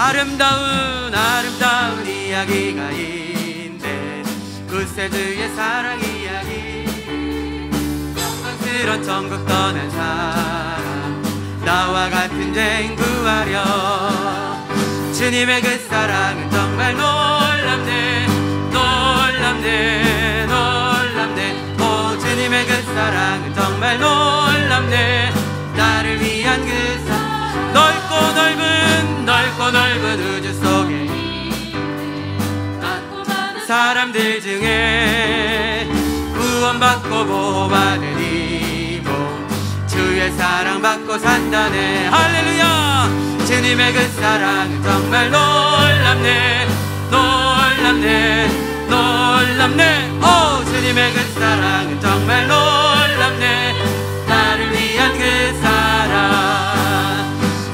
아름다운 이야기가 있네. 구세주의 사랑 이야기. 영광스런 천국 떠난 사람, 나와 같은 죄인 구하려. 주님의 그 사랑은 정말 놀랍네, 놀랍네, 놀랍네. 오, 주님의 그 사랑은 정말 놀랍네. 나를 위한 그 사랑, 넓고 넓은 우주 속에 사람들 중에 구원받고 보호받은 이모, 주의 사랑받고 산다네. 할렐루야. 주님의 그 사랑은 정말 놀랍네, 놀랍네, 놀랍네. 오, 주님의 그 사랑은 정말 놀랍네. 나를 위한 그 사랑,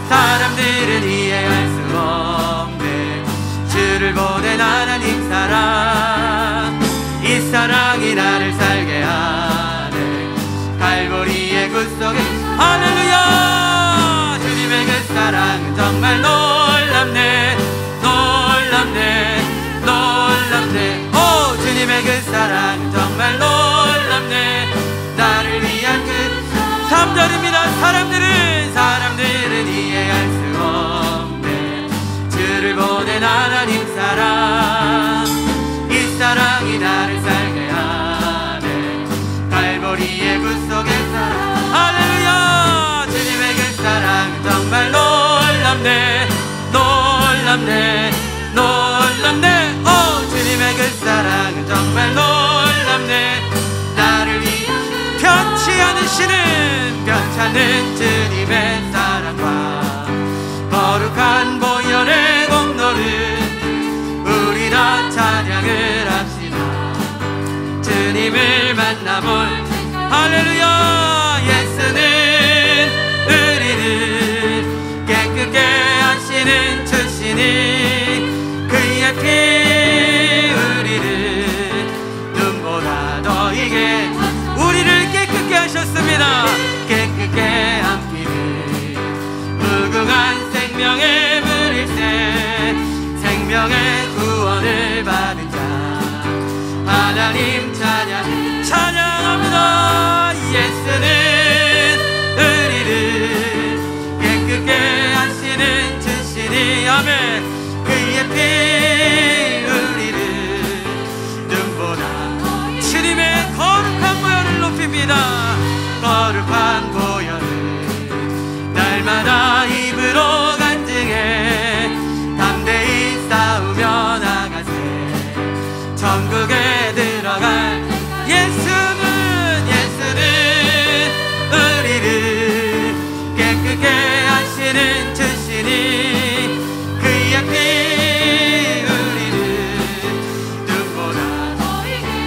사람들은 이해할 수 없네. 주를 보낸 하나님 사랑, 이 사랑이 나를 살게 하네. 갈보리의 구속에. 할렐루야. 주님의 그 사랑은 정말 놀랍네, 놀랍네, 놀랍네. 오, 주님의 그 사랑은 정말 놀랍네. 나를 위한 그 3절입니다. 사람들은 이해할 수 없네. 주를 보낸 하나님 사랑, 이 사랑이 나를 살게 하네. 갈보리의 구속의 사랑. 할렐루야. 주님의 그 사랑은 정말 놀랍네, 놀랍네, 놀랍네. 오, 주님의 그 사랑은 정말 놀랍네. 나를 위해 변치 않는 주님의 사랑과 거룩한 보혈의 공로를 우리 다 찬양을 합시다. 주님을 만나볼. 할렐루야. 예수는 우리를 깨끗게 하시는 주시니, 그의 피 우리를 눈보다 더 이게 우리를 깨끗게 하셨습니다. 깨끗게 한 피를 무궁한 생명의 물일새, 생명의 구원을 받은 자 하나님 찬양합니다. 예수는 우리를 깨끗게 하시는 주시니, 아멘. 그의 피 우리를 눈보다 주님의 거룩한 보혈을 높입니다. 거룩한 보혈을 날마다 입으로 간증해 담대히 싸우며 나가세. 천국에 들어갈 예수는 우리를 깨끗게 하시는 주시니, 그의 피 우리를 눈보다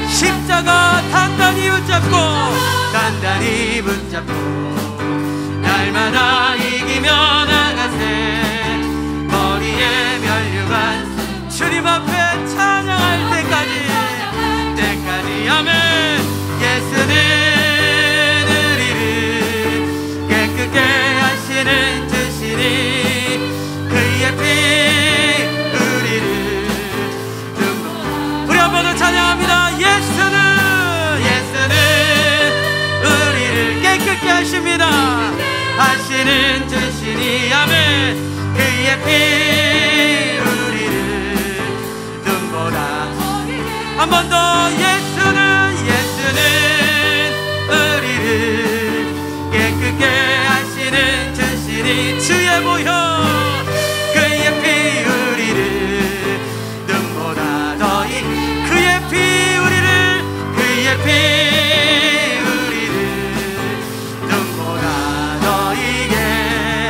십자가 단단히 붙잡고 날마다 이기며 나가세. 머리에 면류관 주님 앞에 찬양할 때까지 아멘. 예수는 우리를 깨끗게 하시는 주시니, 그의 피 우리를 우리 한 번 더 찬양합니다. 예수는 우리를 깨끗게 하시는 주시니, 아멘. 그의 피 우리를 눈보다 한 번 더. 예수는 우리를 깨끗게 하시는 주시니, 주의 보혈 그의 피 우리를 눈보다 더 그의 피 우리를 눈보다 더 이게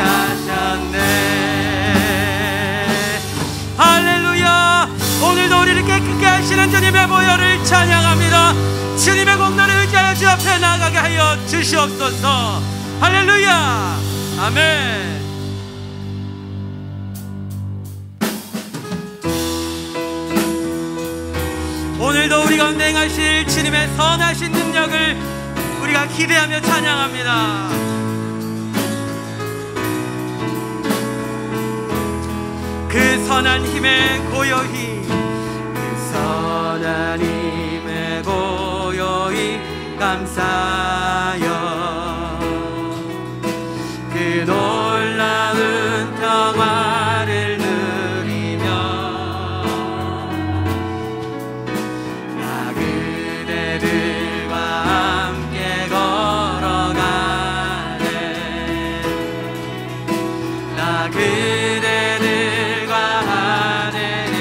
하셨네. 할렐루야. 오늘도 우리를 깨끗게 하시는 주님의 보혈을 찬양합니다. 주님의 공로를 의지하여 주 앞에 나가게 하여 주시옵소서. 할렐루야. 아멘. 오늘도 우리 가운데 행하실 주님의 선하신 능력을 우리가 기대하며 찬양합니다. 그 선한 힘에 고요히, 그 선한 힘에 고요히 감사하여 그 놀라운 평화를 누리며 나 그대들과 함께 걸어가네. 나 그대들과 하늘을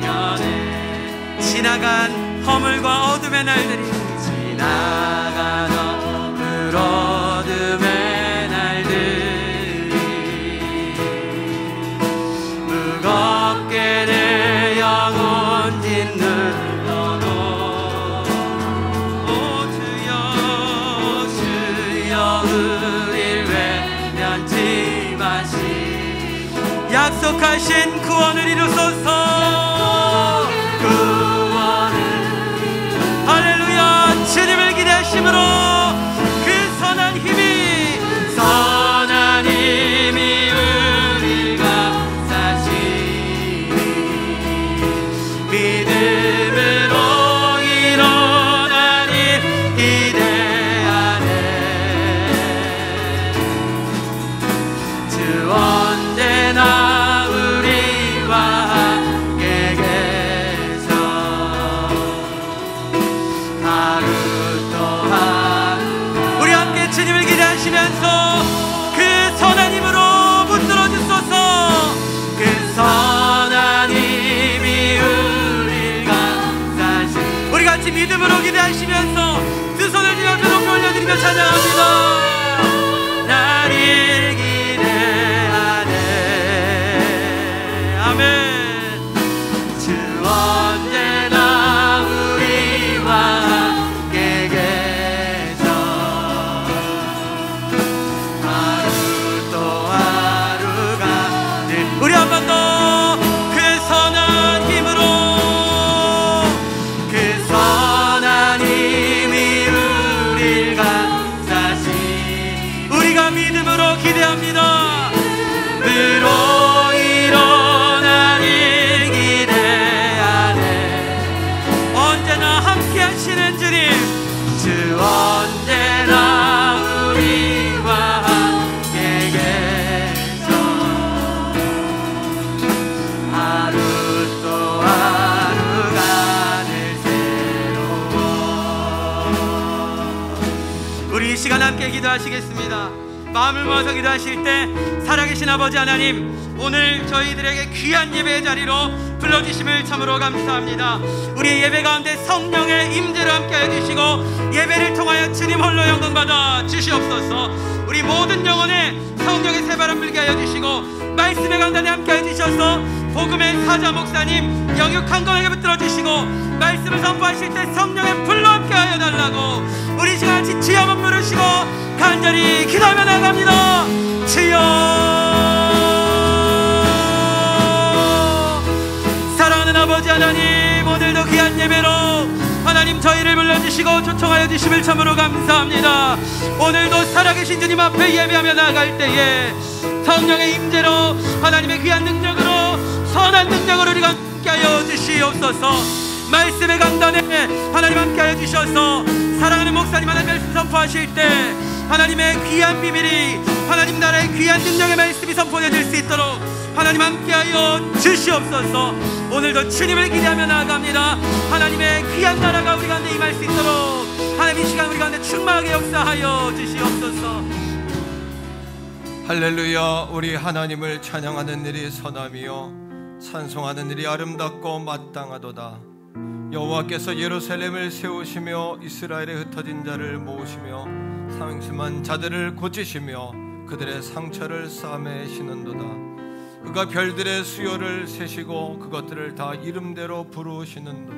여네. 지나간 허물과 어둠의 날들이, 지나간 허물 어둠의 날들이 무겁게 내 영혼 짓눌러도, 오 주여 주여 우릴 외면치 마시고 약속하신 구원을 이루소서. 할렐루야. 주님을 기대하심으로 그 선한 힘이 우리가 사시니 믿음으로 일어나니 기대하네. 주 언제나 우리와 함께 계셔 하루 또 하루 우리 함께 주님을 기대하시면서 그 선한 힘으로 붙들어 주소서. 그 선한 힘이 우리가 사시. 우리 같이 믿음으로 기대하시면서 두 손을 들어서 높이 올려드리며 찬양합니다. 나를 기대하네. 아멘. 주 언제나 우리와 함께 계셔 하루 또 하루가 늘. 우리 한 번 더 그 선한 힘으로, 그 선한 힘이 우릴 감싸시. 우리가 믿음으로 기대합니다. 믿음으로 일어나니 기대하네. 언제나 함께 하시는 주님, 주 언제나 우리와 함께 계셔 하루 또 하루가 늘 새로워. 우리 이 시간 함께 기도하시겠습니다. 마음을 모아서 기도하실 때 살아계신 아버지 하나님, 오늘 저희들에게 귀한 예배의 자리로 불러주심을 참으로 감사합니다. 우리의 예배 가운데 성령의 임재를 함께하여 주시고 예배를 통하여 주님 홀로 영광받아 주시옵소서. 우리 모든 영혼에 성령의 새바람 불게 하여 주시고 말씀의 강단에 함께하여 주셔서 복음의 사자 목사님 영육 한건에게 붙들어 주시고 말씀을 선포하실 때 성령의 불로 함께하여 달라고 우리 시간 같이 주여 한번 부르시고 간절히 기도하며 나갑니다. 주여. 사랑하는 아버지 하나님, 오늘도 귀한 예배로 하나님 저희를 불러주시고 초청하여 주심을 참으로 감사합니다. 오늘도 살아계신 주님 앞에 예배하며 나아갈 때에 성령의 임재로 하나님의 귀한 능력으로 선한 능력으로 우리가 함께하여 주시옵소서. 말씀의 강단에 하나님 함께하여 주셔서 사랑하는 목사님 하나님 말씀 선포하실 때 하나님의 귀한 비밀이 하나님 나라의 귀한 능력의 말씀이 선포해질 수 있도록 하나님 함께하여 주시옵소서. 오늘도 주님을 기대하며 나아갑니다. 하나님의 귀한 나라가 우리 가운데 임할 수 있도록 하나님 이 시간 우리 가운데 충만하게 역사하여 주시옵소서. 할렐루야. 우리 하나님을 찬양하는 일이 선함이요 찬송하는 일이 아름답고 마땅하도다. 여호와께서 예루살렘을 세우시며 이스라엘의 흩어진 자를 모으시며 상심한 자들을 고치시며 그들의 상처를 싸매시는도다. 그가 별들의 수요를 세시고 그것들을 다 이름대로 부르시는도다.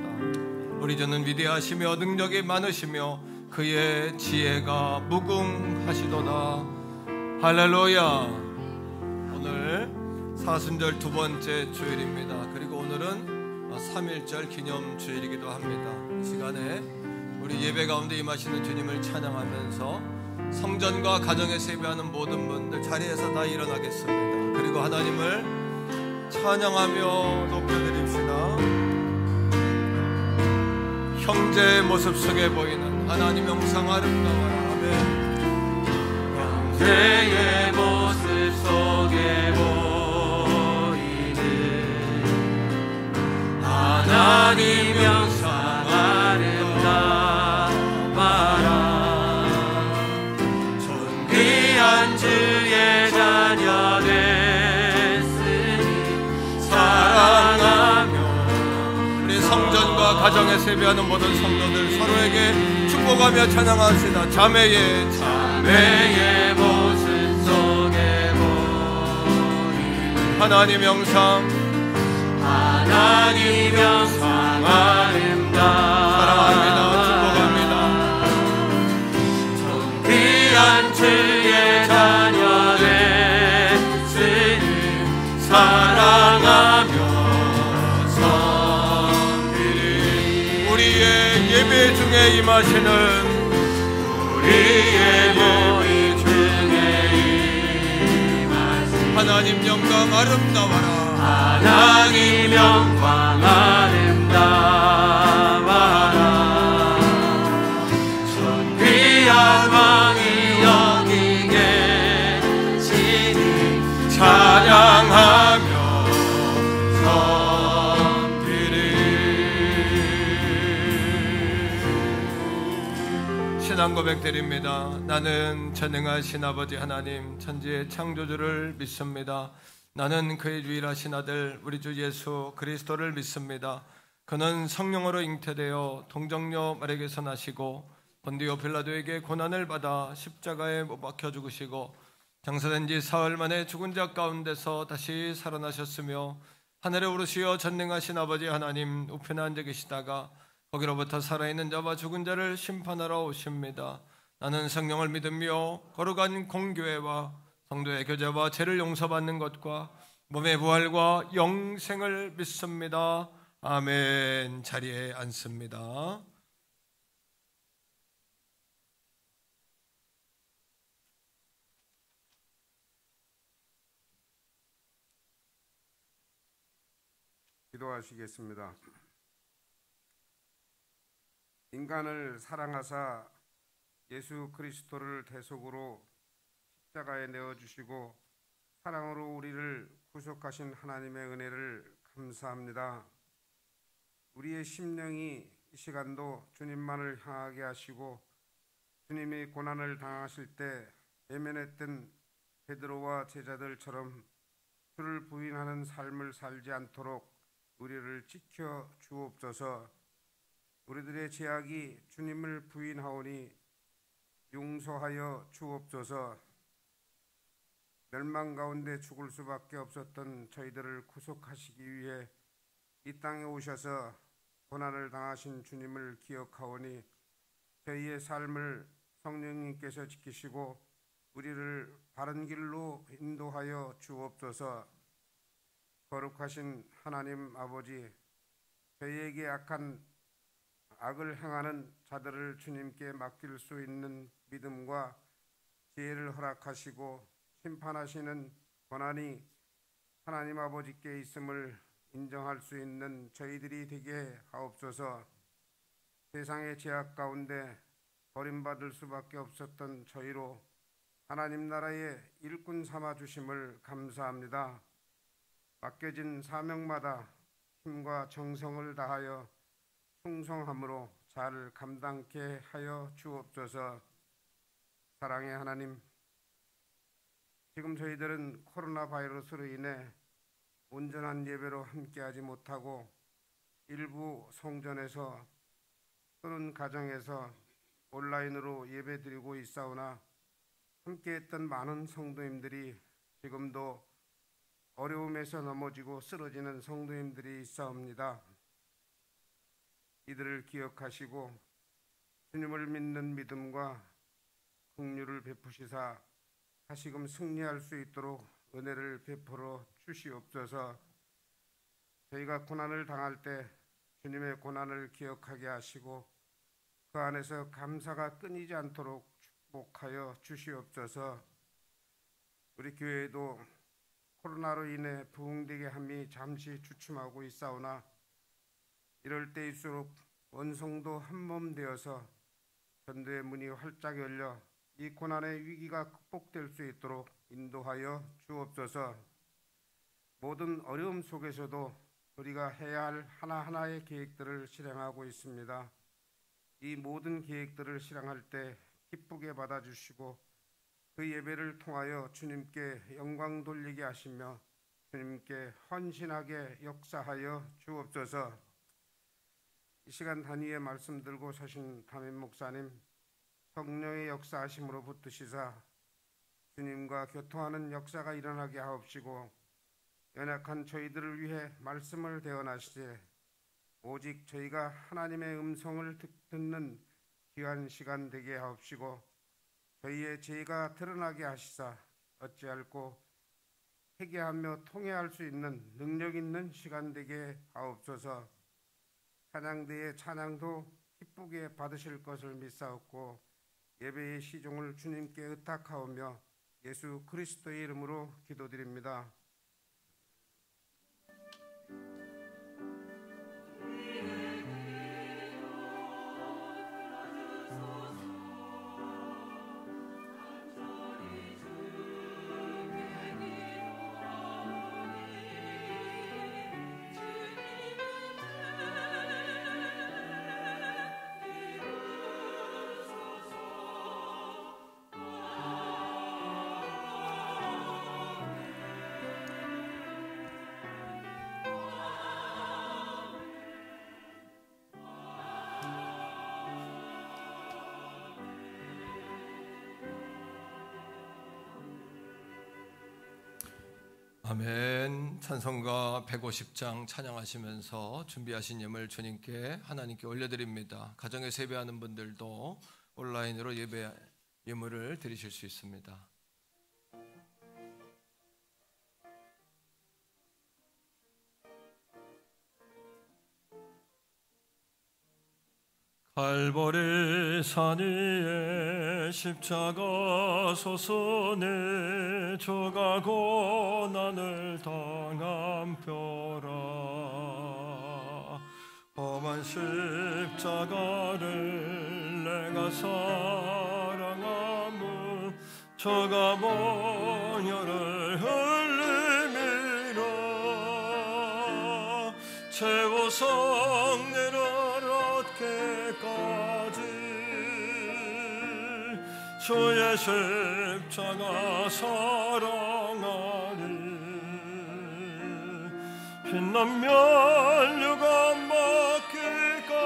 우리 주는 위대하시며 능력이 많으시며 그의 지혜가 무궁하시도다. 할렐루야. 오늘 사순절 두 번째 주일입니다. 그리고 오늘은 3.1절 기념 주일이기도 합니다. 이 시간에 우리 예배 가운데 임하시는 주님을 찬양하면서 성전과 가정에서 예배하는 모든 분들 자리에서 다 일어나겠습니다. 그리고 하나님을 찬양하며 높여드립시다. 형제의 모습 속에 보이는 하나님 영상 아름다워라. 아멘. 형제의 모습 속에 보이는 하나님 영상 아름다워라. 존귀한 주의 자녀 됐으니 사랑하며. 우리 성전과 가정에 세배하는 모든 성도들 서로에게 축복하며 찬양합시다. 자매의 모습 속에 보이는 하나님 영상 아름다워. 사랑합니다. 축복합니다. 존귀한 주의 자녀 됐으니 사랑하며 섬기리. 우리의 예배 중에 임하시는 우리의 모임 중에 임하시는 하나님 영광 아름다워라. 하나님 영광 아름다워라. 존귀한 왕이 여기 계시니 찬양하며 섬기리. 신앙 고백 드립니다. 나는 전능하신 아버지 하나님 천지의 창조주를 믿습니다. 나는 그의 유일하신 아들 우리 주 예수 그리스도를 믿습니다. 그는 성령으로 잉태되어 동정녀 마리아에게서 나시고 본디오 빌라도에게 고난을 받아 십자가에 못 박혀 죽으시고 장사된 지 사흘 만에 죽은 자 가운데서 다시 살아나셨으며 하늘에 오르시어 전능하신 아버지 하나님 우편에 앉아 계시다가 거기로부터 살아있는 자와 죽은 자를 심판하러 오십니다. 나는 성령을 믿으며 거룩한 공교회와 성도의 교제와 죄를 용서받는 것과 몸의 부활과 영생을 믿습니다. 아멘. 자리에 앉습니다. 기도하시겠습니다. 인간을 사랑하사 예수 그리스도를 대속으로 십자가에 내어주시고 사랑으로 우리를 구속하신 하나님의 은혜를 감사합니다. 우리의 심령이 이 시간도 주님만을 향하게 하시고 주님이 고난을 당하실 때 외면했던 베드로와 제자들처럼 주를 부인하는 삶을 살지 않도록 우리를 지켜 주옵소서. 우리들의 죄악이 주님을 부인하오니 용서하여 주옵소서. 멸망 가운데 죽을 수밖에 없었던 저희들을 구속하시기 위해 이 땅에 오셔서 고난을 당하신 주님을 기억하오니 저희의 삶을 성령님께서 지키시고 우리를 바른 길로 인도하여 주옵소서. 거룩하신 하나님 아버지, 저희에게 악을 행하는 자들을 주님께 맡길 수 있는 믿음과 지혜를 허락하시고 심판하시는 권한이 하나님 아버지께 있음을 인정할 수 있는 저희들이 되게 하옵소서. 세상의 죄악 가운데 버림받을 수밖에 없었던 저희로 하나님 나라의 일꾼 삼아 주심을 감사합니다. 맡겨진 사명마다 힘과 정성을 다하여 충성함으로 잘 감당케 하여 주옵소서. 사랑의 하나님, 지금 저희들은 코로나 바이러스로 인해 온전한 예배로 함께하지 못하고 일부 성전에서 또는 가정에서 온라인으로 예배드리고 있사오나 함께했던 많은 성도님들이 지금도 어려움에서 넘어지고 쓰러지는 성도님들이 있사옵니다. 이들을 기억하시고 주님을 믿는 믿음과 긍휼을 베푸시사 다시금 승리할 수 있도록 은혜를 베풀어 주시옵소서. 저희가 고난을 당할 때 주님의 고난을 기억하게 하시고 그 안에서 감사가 끊이지 않도록 축복하여 주시옵소서. 우리 교회도 코로나로 인해 부흥되게 함이 잠시 주춤하고 있사오나 이럴 때일수록 원성도 한몸 되어서 전도의 문이 활짝 열려 이 고난의 위기가 극복될 수 있도록 인도하여 주옵소서. 모든 어려움 속에서도 우리가 해야 할 하나하나의 계획들을 실행하고 있습니다. 이 모든 계획들을 실행할 때 기쁘게 받아주시고 그 예배를 통하여 주님께 영광 돌리게 하시며 주님께 헌신하게 역사하여 주옵소서. 이 시간 단위의 말씀 들고 서신 담임 목사님, 성령의 역사하심으로 붙드시사 주님과 교통하는 역사가 일어나게 하옵시고 연약한 저희들을 위해 말씀을 대언하시되 오직 저희가 하나님의 음성을 듣는 귀한 시간 되게 하옵시고 저희의 죄가 드러나게 하시사 어찌할꼬 회개하며 통회할 수 있는 능력 있는 시간 되게 하옵소서. 찬양대의 찬양도 기쁘게 받으실 것을 믿사옵고 예배의 시종을 주님께 의탁하오며 예수 그리스도의 이름으로 기도드립니다. 아멘. 찬송가 150장 찬양하시면서 준비하신 예물 주님께 하나님께 올려드립니다. 가정에서 예배하는 분들도 온라인으로 예배 예물을 드리실 수 있습니다. 갈보리 산 위에 십자가 소선에 저가 고난을 당한 뼈라 험한 십자가를 내가 사랑함은 저가 봉혈을 흘림이라 채워 성례를 얻게까지 주의 십자가 사랑하니 빛난 면류가 맞기까지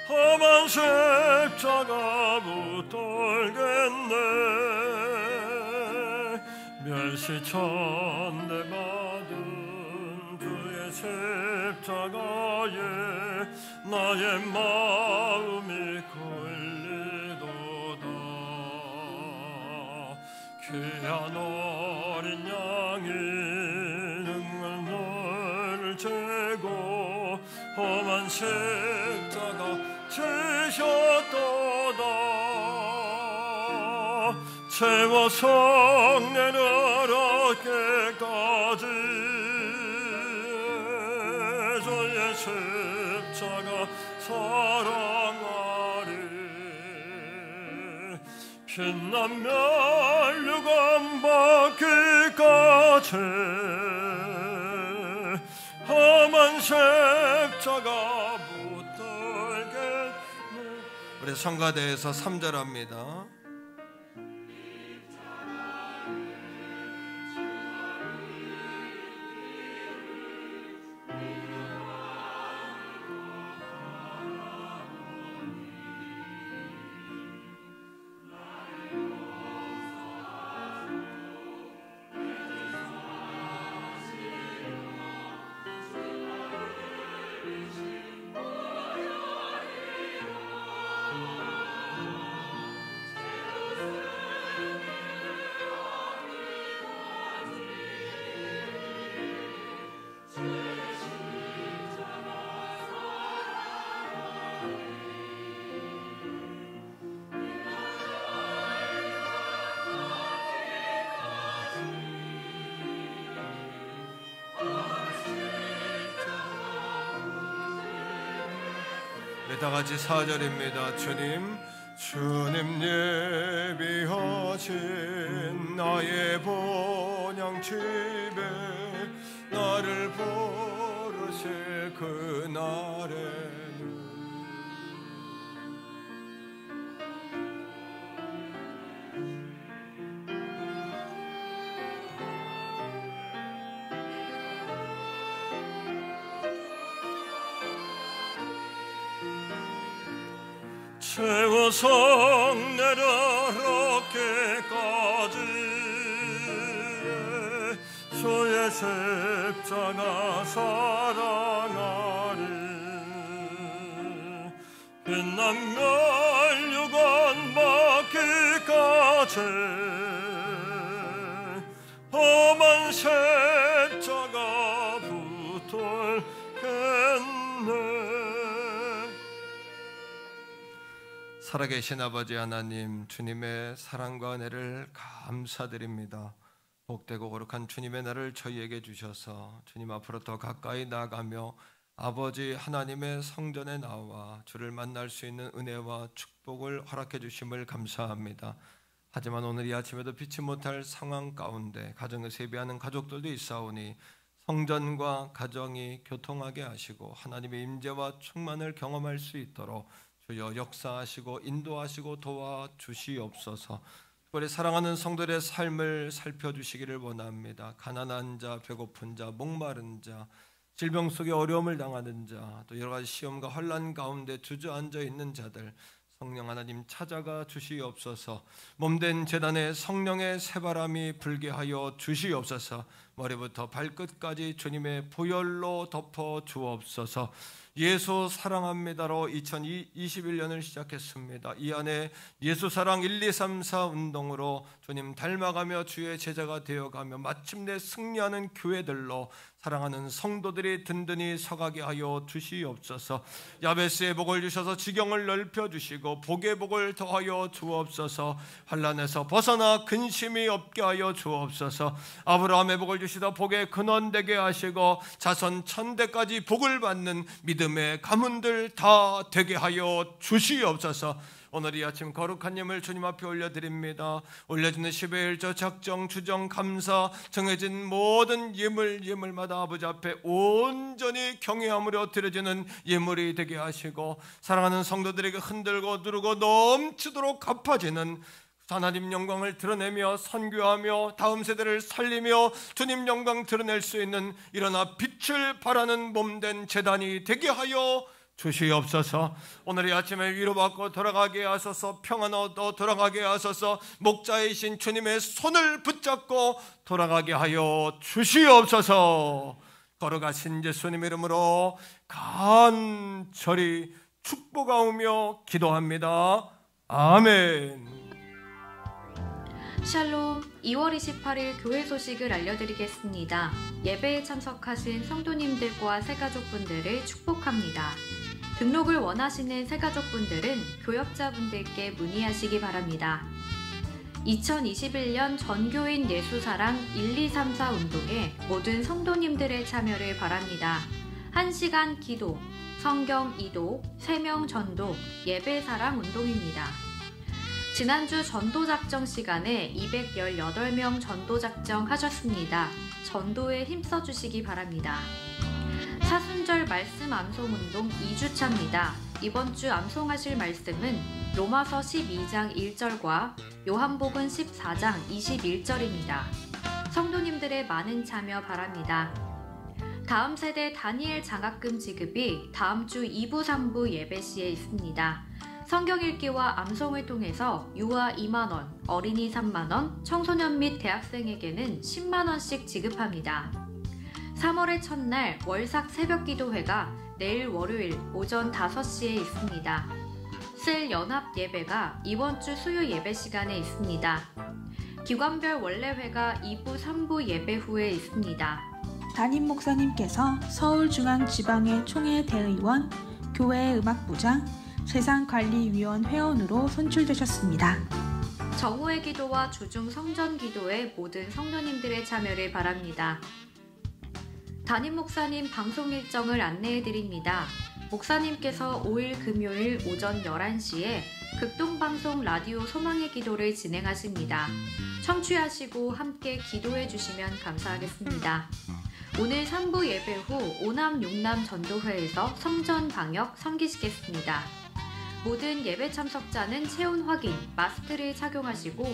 험한 십자가 붙들겠네 멸시천대 받은 주의 십자가에 나의 마음이 걸리도다 귀한 어린 양이 능을 재고 험한 십자가 지셨도다 채워 성례를 얻게까지 주의 십자가 사랑하리 빛난 멸류관 받기까지 험한 십자가 붙들겠네. 우리 성가대에서 3절합니다. 우리 다 같이 4절입니다. 주님 예비하신 나의 본향 집에 나를 부르실 그날에는 최고성 내려라 어깨까지 주의 십자가 사랑하리 빛나면 육안 받기까지 험한 십자가 붙들겠네. 살아계신 아버지 하나님, 주님의 사랑과 은혜를 감사드립니다. 복되고 거룩한 주님의 날을 저희에게 주셔서 주님 앞으로 더 가까이 나아가며 아버지 하나님의 성전에 나와 주를 만날 수 있는 은혜와 축복을 허락해 주심을 감사합니다. 하지만 오늘 이 아침에도 피치 못할 상황 가운데 가정에서 예배하는 가족들도 있사오니 성전과 가정이 교통하게 하시고 하나님의 임재와 충만을 경험할 수 있도록 주여 역사하시고 인도하시고 도와주시옵소서. 특별히 사랑하는 성도들의 삶을 살펴주시기를 원합니다. 가난한 자, 배고픈 자, 목마른 자, 질병 속에 어려움을 당하는 자, 또 여러 가지 시험과 혼란 가운데 주저앉아 있는 자들, 성령 하나님 찾아가 주시옵소서. 몸된 제단에 성령의 새바람이 불게 하여 주시옵소서. 머리부터 발끝까지 주님의 보혈로 덮어 주옵소서. 예수 사랑합니다로 2021년을 시작했습니다. 이 안에 예수 사랑 1, 2, 3, 4 운동으로 주님 닮아가며 주의 제자가 되어가며 마침내 승리하는 교회들로 사랑하는 성도들이 든든히 서가게 하여 주시옵소서. 야베스의 복을 주셔서 지경을 넓혀주시고 복의 복을 더하여 주옵소서. 환난에서 벗어나 근심이 없게 하여 주옵소서. 아브라함의 복을 주시다 복의 근원 되게 하시고 자손 천대까지 복을 받는 믿음의 가문들 다 되게 하여 주시옵소서. 오늘 이 아침 거룩한 예물 주님 앞에 올려드립니다. 올려지는 10의 1조 작정 주정 감사 정해진 모든 예물마다 아버지 앞에 온전히 경외함으로 드려지는 예물이 되게 하시고 사랑하는 성도들에게 흔들고 누르고 넘치도록 갚아지는 하나님 영광을 드러내며 선교하며 다음 세대를 살리며 주님 영광 드러낼 수 있는 일어나 빛을 발하는 몸된 제단이 되게 하여 주시옵소서. 오늘 이 아침에 위로받고 돌아가게 하소서. 평안 얻어 돌아가게 하소서. 목자이신 주님의 손을 붙잡고 돌아가게 하여 주시옵소서. 걸어가신 예수님 이름으로 간절히 축복하오며 기도합니다. 아멘. 샬롬, 2월 28일 교회 소식을 알려드리겠습니다. 예배에 참석하신 성도님들과 새가족분들을 축복합니다. 등록을 원하시는 새가족분들은 교역자분들께 문의하시기 바랍니다. 2021년 전교인 예수사랑 1, 2, 3, 4 운동에 모든 성도님들의 참여를 바랍니다. 1시간 기도, 성경 이도, 3명 전도, 예배사랑 운동입니다. 지난주 전도작정 시간에 218명 전도작정 하셨습니다. 전도에 힘써주시기 바랍니다. 사순절 말씀 암송운동 2주차입니다. 이번 주 암송하실 말씀은 로마서 12장 1절과 요한복음 14장 21절입니다. 성도님들의 많은 참여 바랍니다. 다음 세대 다니엘 장학금 지급이 다음 주 2부 3부 예배 시에 있습니다. 성경 읽기와 암송을 통해서 유아 2만원, 어린이 3만원, 청소년 및 대학생에게는 10만원씩 지급합니다. 3월의 첫날 월삭 새벽기도회가 내일 월요일 오전 5시에 있습니다. 셀 연합 예배가 이번 주 수요 예배 시간에 있습니다. 기관별 원래회가 2부 3부 예배 후에 있습니다. 담임 목사님께서 서울중앙지방의 총회 대의원, 교회 음악부장, 세상관리위원 회원으로 선출되셨습니다. 정오의 기도와 주중 성전 기도에 모든 성도님들의 참여를 바랍니다. 담임 목사님 방송 일정을 안내해 드립니다. 목사님께서 5일 금요일 오전 11시에 극동방송 라디오 소망의 기도를 진행하십니다. 청취하시고 함께 기도해 주시면 감사하겠습니다. 오늘 3부 예배 후 오남 용남 전도회에서 성전 방역 섬기시겠습니다. 모든 예배 참석자는 체온 확인, 마스크를 착용하시고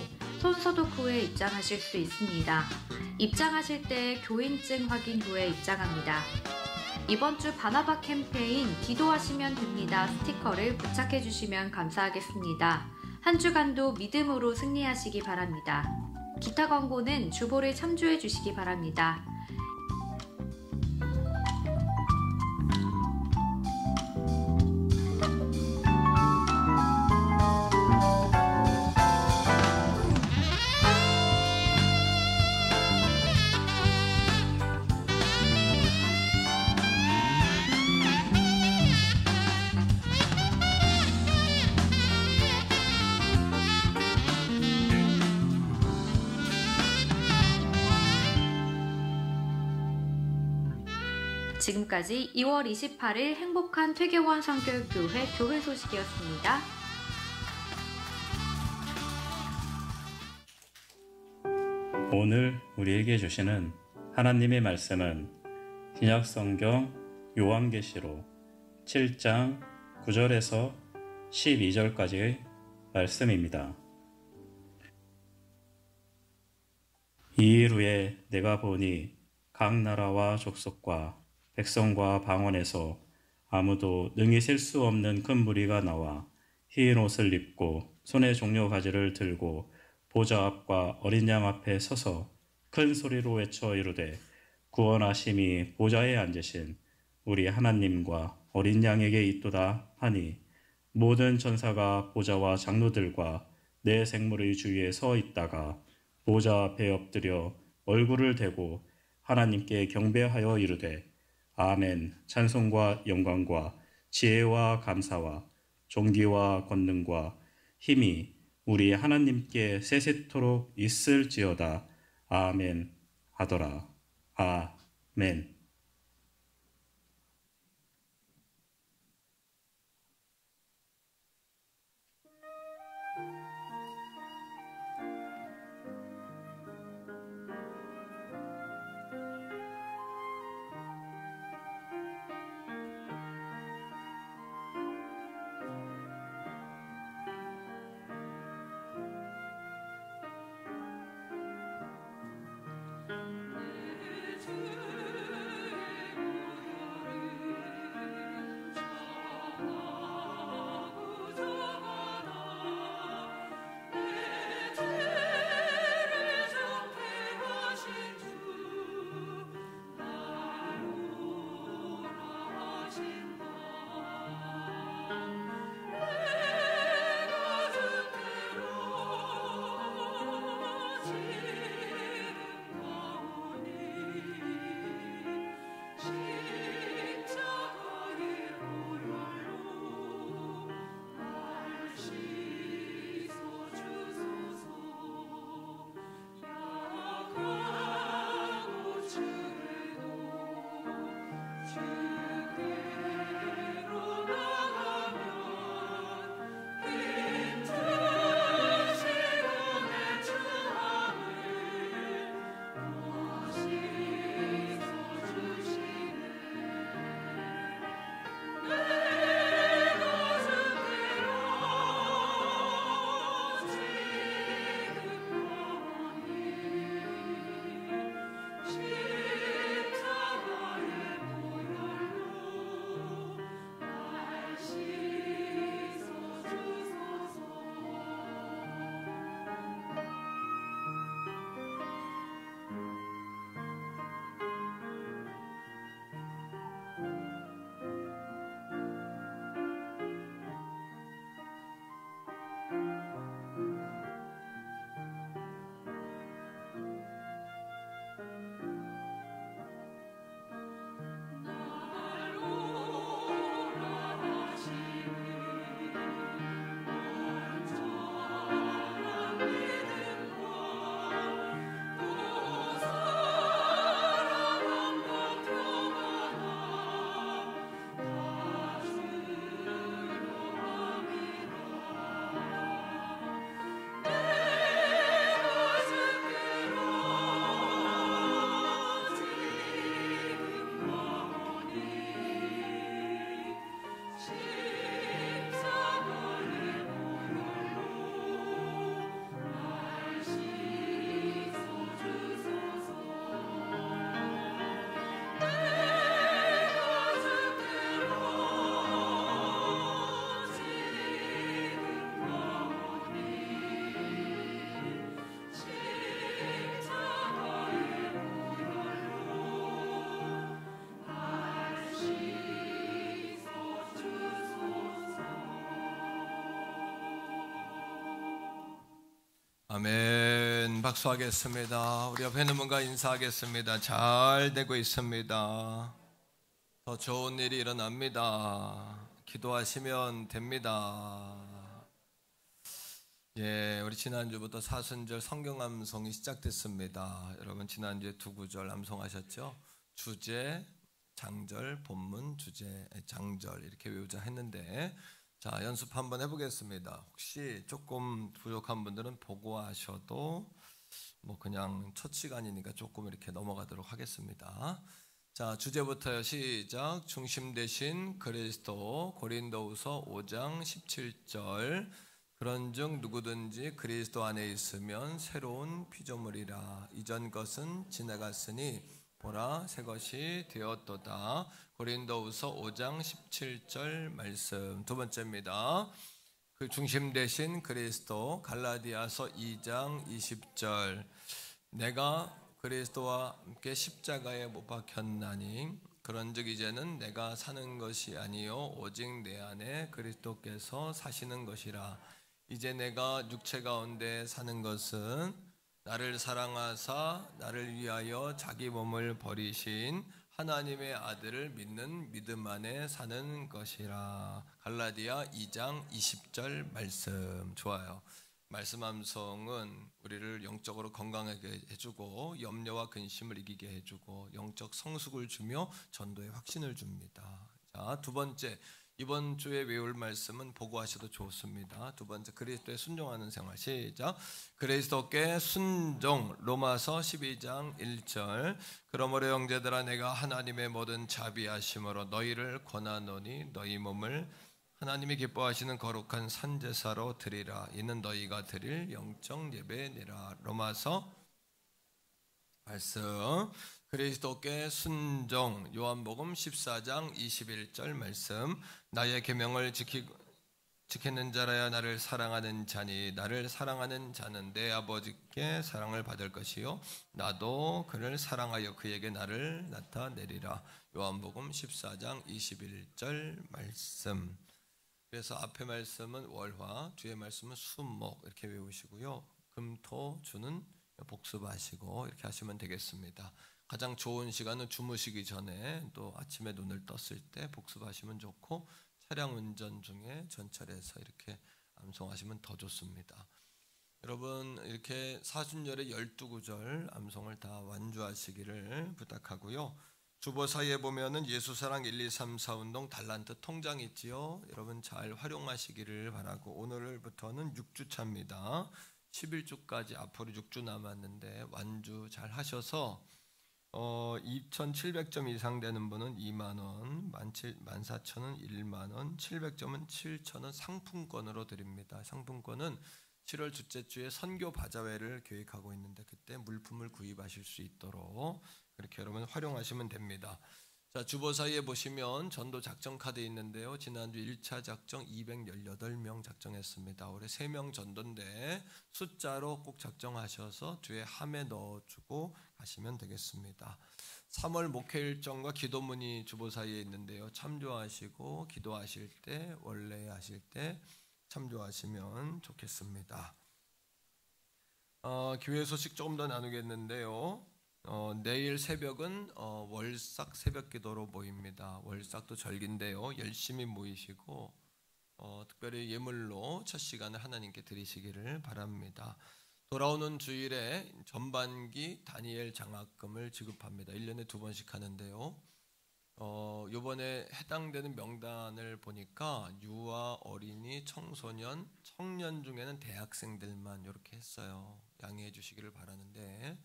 손 소독 후에 입장하실 수 있습니다. 입장하실 때 교인증 확인 후에 입장합니다. 이번 주 바나바 캠페인 기도하시면 됩니다 스티커를 부착해 주시면 감사하겠습니다. 한 주간도 믿음으로 승리하시기 바랍니다. 기타 광고는 주보를 참조해 주시기 바랍니다. 지금까지 2월 28일 행복한 퇴계원 성교육교회 교회 소식이었습니다. 오늘 우리에게 주시는 하나님의 말씀은 신약성경 요한계시록 7장 9절에서 12절까지의 말씀입니다. 이일 후에 내가 보니 각 나라와 족속과 백성과 방언에서 아무도 능히 셀 수 없는 큰 무리가 나와 흰 옷을 입고 손에 종려 가지를 들고 보좌 앞과 어린 양 앞에 서서 큰 소리로 외쳐 이르되 구원하심이 보좌에 앉으신 우리 하나님과 어린 양에게 있도다 하니 모든 천사가 보좌와 장로들과 내 생물의 주위에 서 있다가 보좌 앞에 엎드려 얼굴을 대고 하나님께 경배하여 이르되 아멘. 찬송과 영광과 지혜와 감사와 존귀와 권능과 힘이 우리 하나님께 세세토록 있을지어다. 아멘 하더라. 아멘. 주 아멘. 박수하겠습니다. 우리 옆에 있는 분과 인사하겠습니다. 잘 되고 있습니다. 더 좋은 일이 일어납니다. 기도하시면 됩니다. 예, 우리 지난주부터 사순절 성경 암송이 시작됐습니다. 여러분 지난주에 두 구절 암송하셨죠? 주제, 장절, 본문, 주제, 장절 이렇게 외우자 했는데, 자, 연습 한번 해보겠습니다. 혹시 조금 부족한 분들은 보고하셔도 뭐 그냥 첫 시간이니까 조금 이렇게 넘어가도록 하겠습니다. 자, 주제부터요. 시작. 중심 되신 그리스도. 고린도후서 5장 17절. 그런즉 누구든지 그리스도 안에 있으면 새로운 피조물이라. 이전 것은 지나갔으니 보라 새 것이 되었도다. 고린도후서 5장 17절 말씀. 두 번째입니다. 그 중심 되신 그리스도. 갈라디아서 2장 20절. 내가 그리스도와 함께 십자가에 못 박혔나니 그런즉 이제는 내가 사는 것이 아니요 오직 내 안에 그리스도께서 사시는 것이라. 이제 내가 육체 가운데 사는 것은 나를 사랑하사 나를 위하여 자기 몸을 버리신 하나님의 아들을 믿는 믿음 안에 사는 것이라. 갈라디아 2장 20절 말씀. 좋아요. 말씀 암송은 우리를 영적으로 건강하게 해주고 염려와 근심을 이기게 해주고 영적 성숙을 주며 전도의 확신을 줍니다. 자, 두 번째, 이번 주에 외울 말씀은 보고하셔도 좋습니다. 두 번째, 그리스도에 순종하는 생활. 시작. 그리스도께 순종. 로마서 12장 1절. 그러므로 형제들아 내가 하나님의 모든 자비하심으로 너희를 권하노니 너희 몸을 하나님이 기뻐하시는 거룩한 산제사로 드리라. 이는 너희가 드릴 영적 예배니라. 로마서 말씀. 그리스도께 순종. 요한복음 14장 21절 말씀. 나의 계명을 지키는 자라야 나를 사랑하는 자니 나를 사랑하는 자는 내 아버지께 사랑을 받을 것이요 나도 그를 사랑하여 그에게 나를 나타내리라. 요한복음 14장 21절 말씀. 그래서 앞에 말씀은 월화, 뒤에 말씀은 수목 이렇게 외우시고요. 금, 토, 주는 복습하시고 이렇게 하시면 되겠습니다. 가장 좋은 시간은 주무시기 전에 또 아침에 눈을 떴을 때 복습하시면 좋고 차량 운전 중에 전철에서 이렇게 암송하시면 더 좋습니다. 여러분 이렇게 사순절의 12구절 암송을 다 완주하시기를 부탁하고요. 주보사에 보면은 예수사랑 1, 2, 3, 4 운동 달란트 통장이 있지요. 여러분 잘 활용하시기를 바라고 오늘부터는 6주차입니다. 11주까지 앞으로 6주 남았는데 완주 잘 하셔서 2,700점 이상 되는 분은 2만원, 14,000원 1만원, 700점은 7,000원 상품권으로 드립니다. 상품권은 7월 둘째 주에 선교 바자회를 계획하고 있는데 그때 물품을 구입하실 수 있도록 그렇게 여러분 활용하시면 됩니다. 자, 주보사에 보시면 전도 작전 카드 있는데요. 지난주 1차 작정 218명 작정했습니다. 올해 3명 전도인데 숫자로 꼭 작정하셔서 뒤에 함에 넣어주고 가시면 되겠습니다. 3월 목회 일정과 기도문이 주보사에 있는데요. 참조하시고 기도하실 때 원래 하실 때 참조하시면 좋겠습니다. 교회 소식 조금 더 나누겠는데요. 내일 새벽은 월삭 새벽 기도로 모입니다. 월삭도 절기인데요. 열심히 모이시고 특별히 예물로 첫 시간을 하나님께 드리시기를 바랍니다. 돌아오는 주일에 전반기 다니엘 장학금을 지급합니다. 1년에 2번씩 하는데요. 이번에 해당되는 명단을 보니까 유아, 어린이, 청소년, 청년 중에는 대학생들만 이렇게 했어요. 양해해 주시기를 바라는데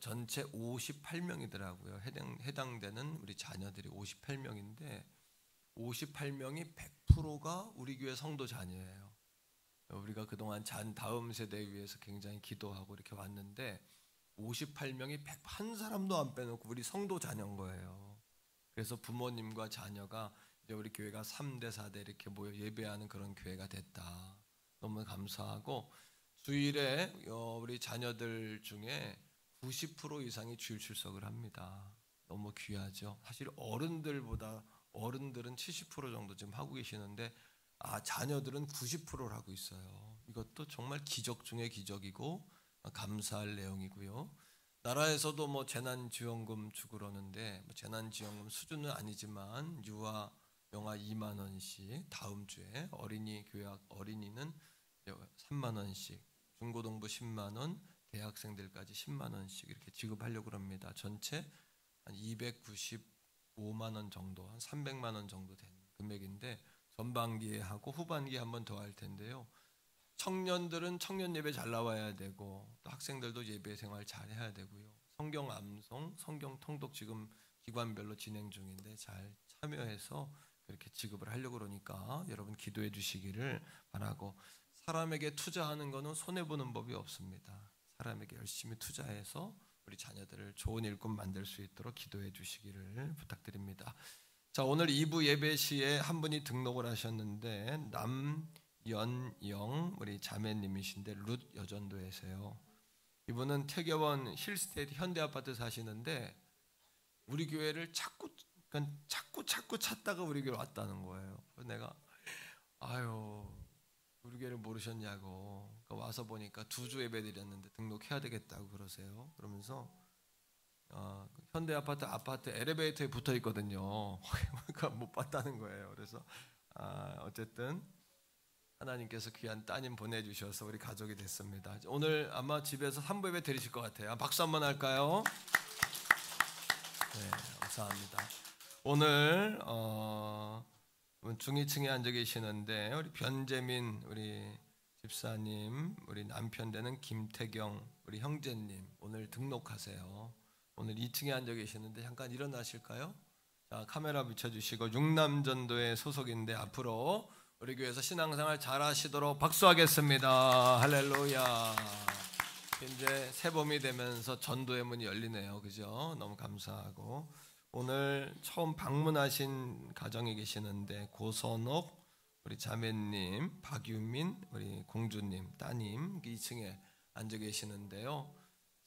전체 58명이더라고요. 해당되는 우리 자녀들이 58명인데 58명이 100%가 우리 교회 성도 자녀예요. 우리가 그동안 다음 세대에 위해서 굉장히 기도하고 이렇게 왔는데 58명이 101 사람도 안 빼놓고 우리 성도 자녀인 거예요. 그래서 부모님과 자녀가 이제 우리 교회가 3대 4대 이렇게 모여 예배하는 그런 교회가 됐다. 너무 감사하고 주일에 우리 자녀들 중에 90% 이상이 주일 출석을 합니다. 너무 귀하죠. 사실 어른들은 70% 정도 지금 하고 계시는데 자녀들은 90%를 하고 있어요. 이거 이것도 정말 기적 중의 기적이고 감사할 내용이고요. 나라에서도 뭐 재난지원금 주고 그러는데 뭐 재난지원금 수준은 아니지만 유아 영아 2만 원씩, 다음 주에 어린이 교육 어린이는 3만 원씩, 중고등부 10만 원, 대학생들까지 10만 원씩 이렇게 지급하려고 합니다. 전체 한 295만 원 정도, 한 300만 원 정도 되는 금액인데 전반기에 하고 후반기에 한 번 더 할 텐데요. 청년들은 청년 예배 잘 나와야 되고 또 학생들도 예배 생활 잘 해야 되고요. 성경 암송, 성경 통독 지금 기관별로 진행 중인데 잘 참여해서 그렇게 지급을 하려고 그러니까 여러분 기도해 주시기를 바라고, 사람에게 투자하는 거는 손해보는 법이 없습니다. 사람에게 열심히 투자해서 우리 자녀들을 좋은 일꾼 만들 수 있도록 기도해 주시기를 부탁드립니다. 자, 오늘 2부 예배 시에 한 분이 등록을 하셨는데 남연영 우리 자매님이신데 룻 여전도에서요. 이분은 태교원 힐스테이트 현대아파트 사시는데 우리 교회를 자꾸 찾다가 우리 교회 왔다는 거예요. 그래서 내가 우리 교회를 모르셨냐고, 그러니까 와서 보니까 2주 예배 드렸는데 등록해야 되겠다고 그러세요. 그러면서 현대아파트 아파트 엘리베이터에 붙어 있거든요. 그러니까 못 봤다는 거예요. 그래서 어쨌든 하나님께서 귀한 따님 보내주셔서 우리 가족이 됐습니다. 오늘 아마 집에서 3부 예배 드리실 것 같아요. 박수 한번 할까요? 네, 감사합니다. 오늘 중위층에 앉아 계시는데 우리 변재민 우리 집사님, 우리 남편 되는 김태경 우리 형제님 오늘 등록하세요. 오늘 2층에 앉아 계시는데 잠깐 일어나실까요? 자, 카메라 비춰주시고 육남전도의 소속인데 앞으로 우리 교회에서 신앙생활 잘 하시도록 박수하겠습니다. 할렐루야. 이제 새봄이 되면서 전도의 문이 열리네요. 그죠? 너무 감사하고, 오늘 처음 방문하신 가정에 계시는데 고선옥 우리 자매님, 박유민 우리 공주님 따님 2층에 앉아 계시는데요.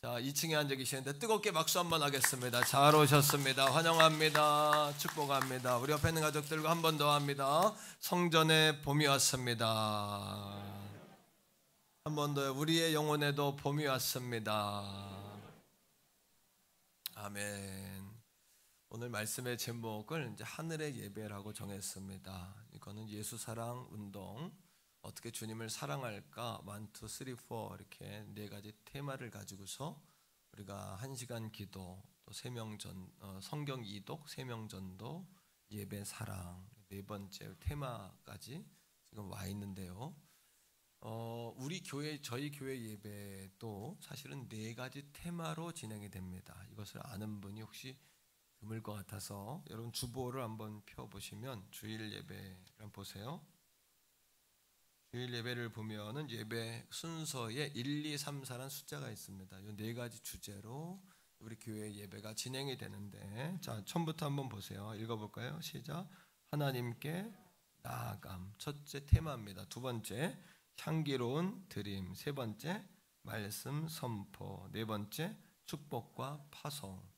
자, 2층에 앉아 계시는데 뜨겁게 박수 한번 하겠습니다. 잘 오셨습니다. 환영합니다. 축복합니다. 우리 옆에 있는 가족들과 한 번 더 합니다. 성전에 봄이 왔습니다. 한 번 더, 우리의 영혼에도 봄이 왔습니다. 아멘. 오늘 말씀의 제목을 이제 하늘의 예배라고 정했습니다. 이거는 예수 사랑 운동, 어떻게 주님을 사랑할까 1, 2, 3, 4 이렇게 4가지 테마를 가지고서 우리가 1시간 기도, 또 성경 이독, 세명전도, 예배 사랑 4번째 테마까지 지금 와 있는데요. 우리 교회, 저희 교회 예배도 사실은 4가지 테마로 진행이 됩니다. 이것을 아는 분이 혹시 드물 것 같아서 여러분 주보를 한번 펴보시면 주일 예배를 한번 보세요. 주일 예배를 보면은 예배 순서에 1, 2, 3, 4라는 숫자가 있습니다. 이 4가지 주제로 우리 교회 예배가 진행이 되는데, 자, 처음부터 한번 보세요. 읽어볼까요? 시작. 하나님께 나아감 첫째 테마입니다. 2번째 향기로운 드림, 3번째 말씀 선포, 4번째 축복과 파송.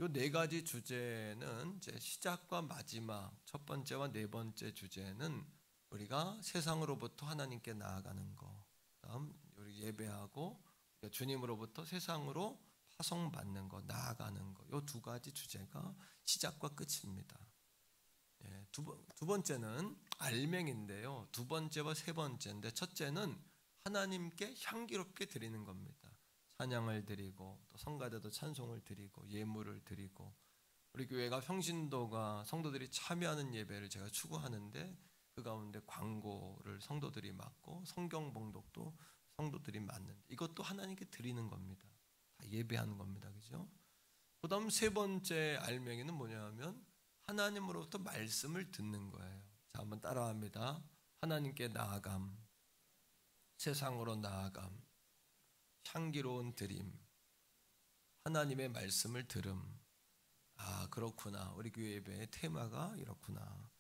이 4가지 주제는 이제 시작과 마지막, 첫 번째와 4번째 주제는 우리가 세상으로부터 하나님께 나아가는 거, 다음 우리 예배하고 주님으로부터 세상으로 파송받는 거, 나아가는 거, 이 2가지 주제가 시작과 끝입니다. 예, 두 번째는 알맹인데요. 2번째와 3번째인데 첫째는 하나님께 향기롭게 드리는 겁니다. 찬양을 드리고 또 성가대도 찬송을 드리고 예물을 드리고, 우리 교회가 평신도가 성도들이 참여하는 예배를 제가 추구하는데 그 가운데 광고를 성도들이 맡고 성경 봉독도 성도들이 맡는데 이것도 하나님께 드리는 겁니다. 다 예배하는 겁니다. 그죠? 그 다음 3번째 알맹이는 뭐냐면 하나님으로부터 말씀을 듣는 거예요. 자, 한번 따라합니다. 하나님께 나아감, 세상으로 나아감, 향기로운 드림, 하나님의 말씀을 들음. 아, 그렇구나. 우리 교회 예배의 테마가 이렇구나.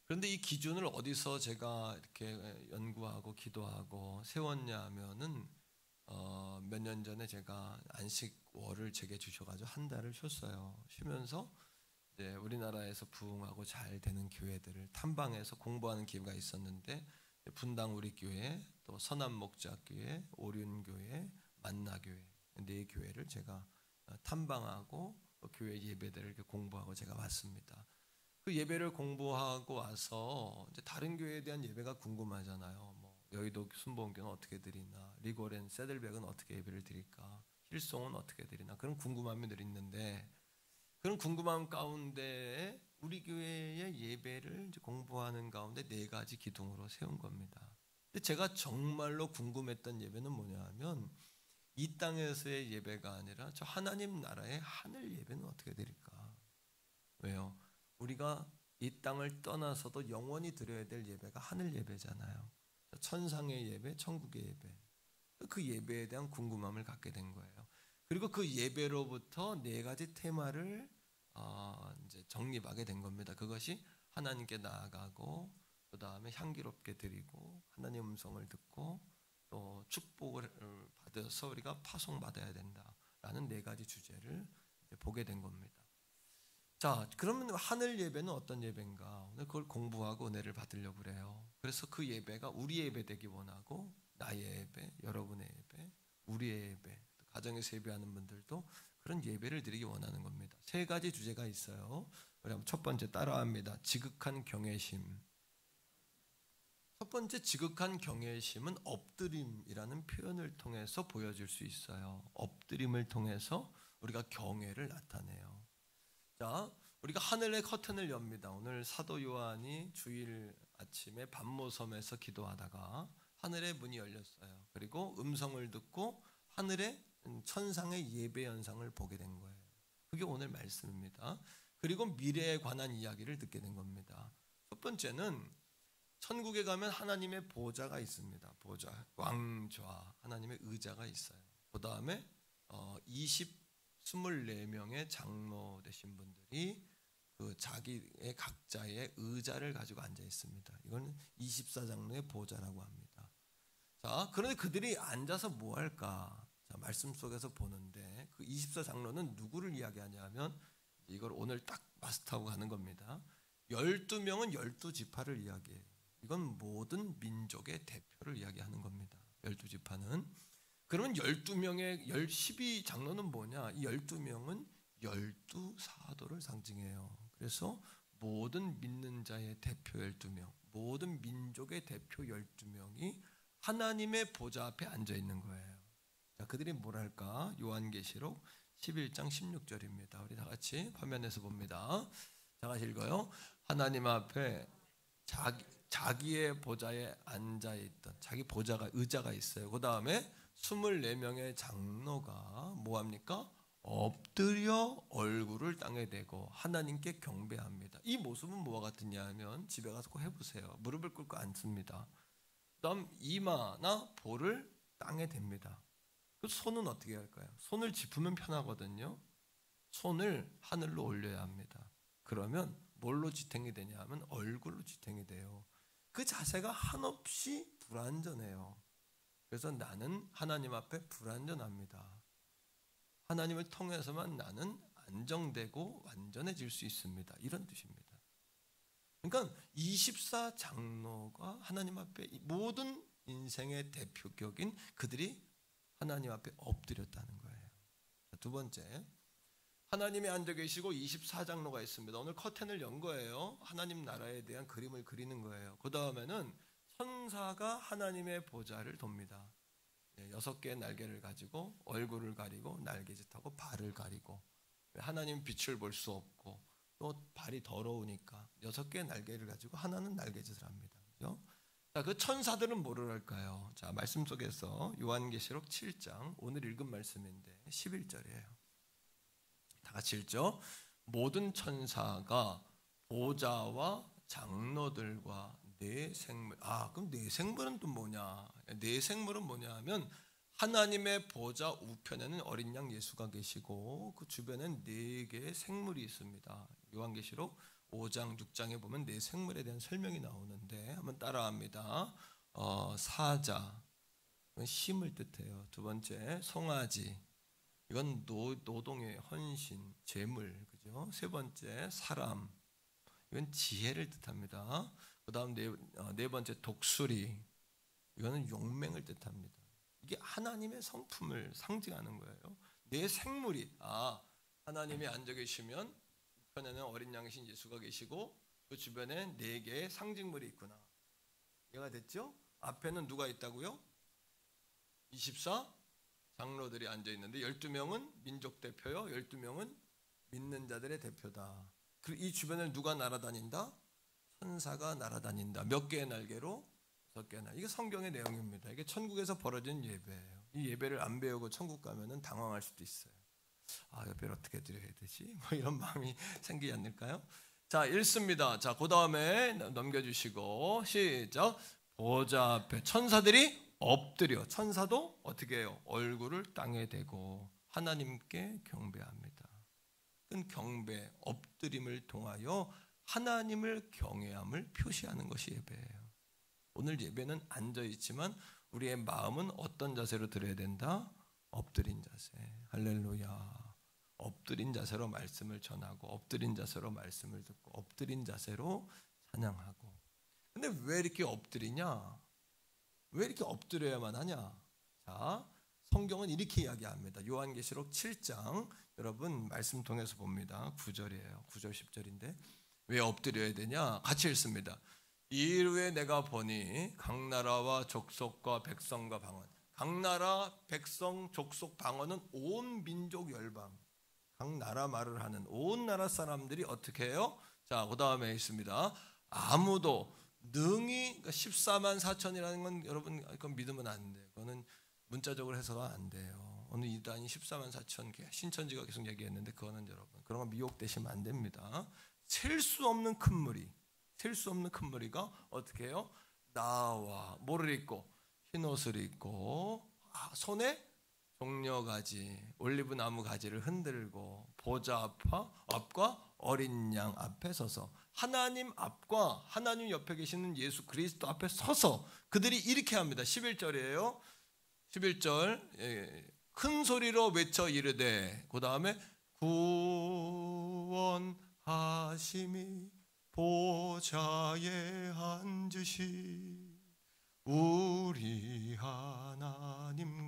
그런데 이 기준을 어디서 제가 이렇게 연구하고 기도하고 세웠냐 하면은 몇 년 전에 제가 안식월을 제게 주셔가지고 한 달을 쉬었어요. 쉬면서 이제 우리나라에서 부흥하고 잘 되는 교회들을 탐방해서 공부하는 기회가 있었는데 분당 우리교회, 또 선한목자교회, 오륜교회, 만나교회 4교회를 제가 탐방하고 교회 예배들을 이렇게 공부하고 제가 왔습니다. 그 예배를 공부하고 와서 이제 다른 교회에 대한 예배가 궁금하잖아요. 뭐 여의도 순복음교는 어떻게 드리나, 리고렌 세들백은 어떻게 예배를 드릴까, 힐송은 어떻게 드리나, 그런 궁금함이 늘 있는데, 그런 궁금함 가운데 우리 교회의 예배를 이제 공부하는 가운데 4가지 기둥으로 세운 겁니다. 근데 제가 정말로 궁금했던 예배는 뭐냐 하면, 이 땅에서의 예배가 아니라 저 하나님 나라의 하늘 예배는 어떻게 드릴까? 왜요? 우리가 이 땅을 떠나서도 영원히 드려야 될 예배가 하늘 예배잖아요. 천상의 예배, 천국의 예배. 그 예배에 대한 궁금함을 갖게 된 거예요. 그리고 그 예배로부터 4가지 테마를 이제 정립하게 된 겁니다. 그것이 하나님께 나아가고, 그 다음에 향기롭게 드리고, 하나님의 음성을 듣고, 또 축복을 받아서 우리가 파송받아야 된다라는 4가지 주제를 이제 보게 된 겁니다. 자, 그러면 하늘 예배는 어떤 예배인가? 오늘 그걸 공부하고 은혜를 받으려고 그래요. 그래서 그 예배가 우리 예배 되기 원하고, 나의 예배, 여러분의 예배, 우리의 예배, 가정에서 예배하는 분들도 그런 예배를 드리기 원하는 겁니다. 3가지 주제가 있어요. 우리 한번 첫 번째 따라합니다. 지극한 경외심. 첫 번째 지극한 경외심은 엎드림이라는 표현을 통해서 보여줄 수 있어요. 엎드림을 통해서 우리가 경외를 나타내요. 자, 우리가 하늘의 커튼을 엽니다. 오늘 사도 요한이 주일 아침에 밤모섬에서 기도하다가 하늘의 문이 열렸어요. 그리고 음성을 듣고 하늘의 천상의 예배 현상을 보게 된 거예요. 그게 오늘 말씀입니다. 그리고 미래에 관한 이야기를 듣게 된 겁니다. 첫 번째는 천국에 가면 하나님의 보좌가 있습니다. 보좌, 왕좌, 하나님의 의자가 있어요. 그 다음에 24명의 장로 되신 분들이 그 자기의 각자의 의자를 가지고 앉아 있습니다. 이거는 24장로의 보좌라고 합니다. 자, 그런데 그들이 앉아서 뭐 할까? 자, 말씀 속에서 보는데 그 24장로는 누구를 이야기하냐면, 이걸 오늘 딱 마스터하고 가는 겁니다. 12명은 12지파를 이야기해요. 이건 모든 민족의 대표를 이야기하는 겁니다. 12지파는. 그러면 12명의 12장로는 뭐냐? 이 12명은 12사도를 상징해요. 그래서 모든 믿는 자의 대표 12명, 모든 민족의 대표 12명이 하나님의 보좌 앞에 앉아 있는 거예요. 자, 그들이 뭐랄까? 요한계시록 11장 16절입니다. 우리 다 같이 화면에서 봅니다. 다 같이 읽어요. 하나님 앞에 자기의 보좌에 앉아 있던, 자기 보좌가, 의자가 있어요. 그 다음에 24명의 장로가 뭐합니까? 엎드려 얼굴을 땅에 대고 하나님께 경배합니다. 이 모습은 뭐와 같으냐 하면, 집에 가서 꼭 해보세요. 무릎을 꿇고 앉습니다. 그 다음 이마나 볼을 땅에 댑니다. 그 손은 어떻게 할까요? 손을 짚으면 편하거든요. 손을 하늘로 올려야 합니다. 그러면 뭘로 지탱이 되냐 하면 얼굴로 지탱이 돼요. 그 자세가 한없이 불완전해요. 그래서 나는 하나님 앞에 불완전합니다. 하나님을 통해서만 나는 안정되고 완전해질 수 있습니다. 이런 뜻입니다. 그러니까 24장로가 하나님 앞에 모든 인생의 대표격인 그들이 하나님 앞에 엎드렸다는 거예요. 두 번째, 하나님이 앉아 계시고 24장로가 있습니다. 오늘 커튼을 연 거예요. 하나님 나라에 대한 그림을 그리는 거예요. 그 다음에는 천사가 하나님의 보좌를 돕니다. 6개의 날개를 가지고 얼굴을 가리고 날개짓하고 발을 가리고, 하나님 빛을 볼 수 없고 또 발이 더러우니까 6개의 날개를 가지고 하나는 날개짓을 합니다. 그렇죠? 자, 그 천사들은 뭐를 할까요? 자, 말씀 속에서 요한계시록 7장 오늘 읽은 말씀인데 11절이에요. 다 같이 읽죠. 모든 천사가 보좌와 장로들과 네 생물. 그럼 네 생물은 또 뭐냐? 네 생물은 뭐냐 하면, 하나님의 보좌 우편에는 어린 양 예수가 계시고 그 주변엔 4개의 생물이 있습니다. 요한계시록 5장 6장에 보면 4 생물에 대한 설명이 나오는데 한번 따라합니다. 사자, 이건 힘을 뜻해요. 두 번째, 송아지, 이건 노동의 헌신, 재물, 그죠? 세 번째, 사람, 이건 지혜를 뜻합니다. 그 다음 네 번째 독수리. 이거는 용맹을 뜻합니다. 이게 하나님의 성품을 상징하는 거예요. 내 생물이 하나님이 앉아 계시면 우편에는 어린 양이신 예수가 계시고 그 주변에 4개의 상징물이 있구나. 이해가 됐죠? 앞에는 누가 있다고요? 24 장로들이 앉아 있는데 12명은 민족 대표요. 12명은 믿는 자들의 대표다. 그리고 이 주변을 누가 날아다닌다? 천사가 날아다닌다. 몇 개의 날개로? 6개의 날개. 이게 성경의 내용입니다. 이게 천국에서 벌어진 예배예요. 이 예배를 안 배우고 천국 가면은 당황할 수도 있어요. 예배를 어떻게 드려야 되지? 뭐 이런 마음이 생기지 않을까요? 자, 읽습니다. 자, 그 다음에 넘겨주시고 시작. 보좌 앞에 천사들이 엎드려. 천사도 어떻게 해요? 얼굴을 땅에 대고 하나님께 경배합니다. 경배, 엎드림을 통하여 하나님을 경외함을 표시하는 것이 예배예요. 오늘 예배는 앉아있지만 우리의 마음은 어떤 자세로 드려야 된다? 엎드린 자세. 할렐루야. 엎드린 자세로 말씀을 전하고 엎드린 자세로 말씀을 듣고 엎드린 자세로 찬양하고. 근데 왜 이렇게 엎드리냐? 왜 이렇게 엎드려야만 하냐? 자, 성경은 이렇게 이야기합니다. 요한계시록 7장 여러분 말씀 통해서 봅니다. 9절이에요. 9절 10절인데 왜 엎드려야 되냐? 같이 읽습니다. 이후에 내가 보니 각 나라와 족속과 백성과 방언. 각 나라, 백성, 족속, 방언은 온 민족 열방. 각 나라 말을 하는 온 나라 사람들이 어떻게 해요? 자, 그 다음에 있습니다. 아무도 능히 14만 4천이라는 건 여러분 그건 믿으면 안 돼요. 그거는 문자적으로 해서가 안 돼요. 오늘 이단이 14만 4천 개 신천지가 계속 얘기했는데 그거는 여러분 그런 거 미혹되시면 안 됩니다. 셀 수 없는 큰 무리, 셀 수 없는 큰 무리가 어떻게 해요? 나와 뭐를 입고 흰 옷을 입고 손에 종려가지 올리브 나무 가지를 흔들고 보좌 앞과 어린 양 앞에 서서 하나님 앞과 하나님 옆에 계시는 예수 그리스도 앞에 서서 그들이 이렇게 합니다. 11절이에요. 11절 큰 소리로 외쳐 이르되 그 다음에 구원하심이 보좌에 앉으시 우리 하나님과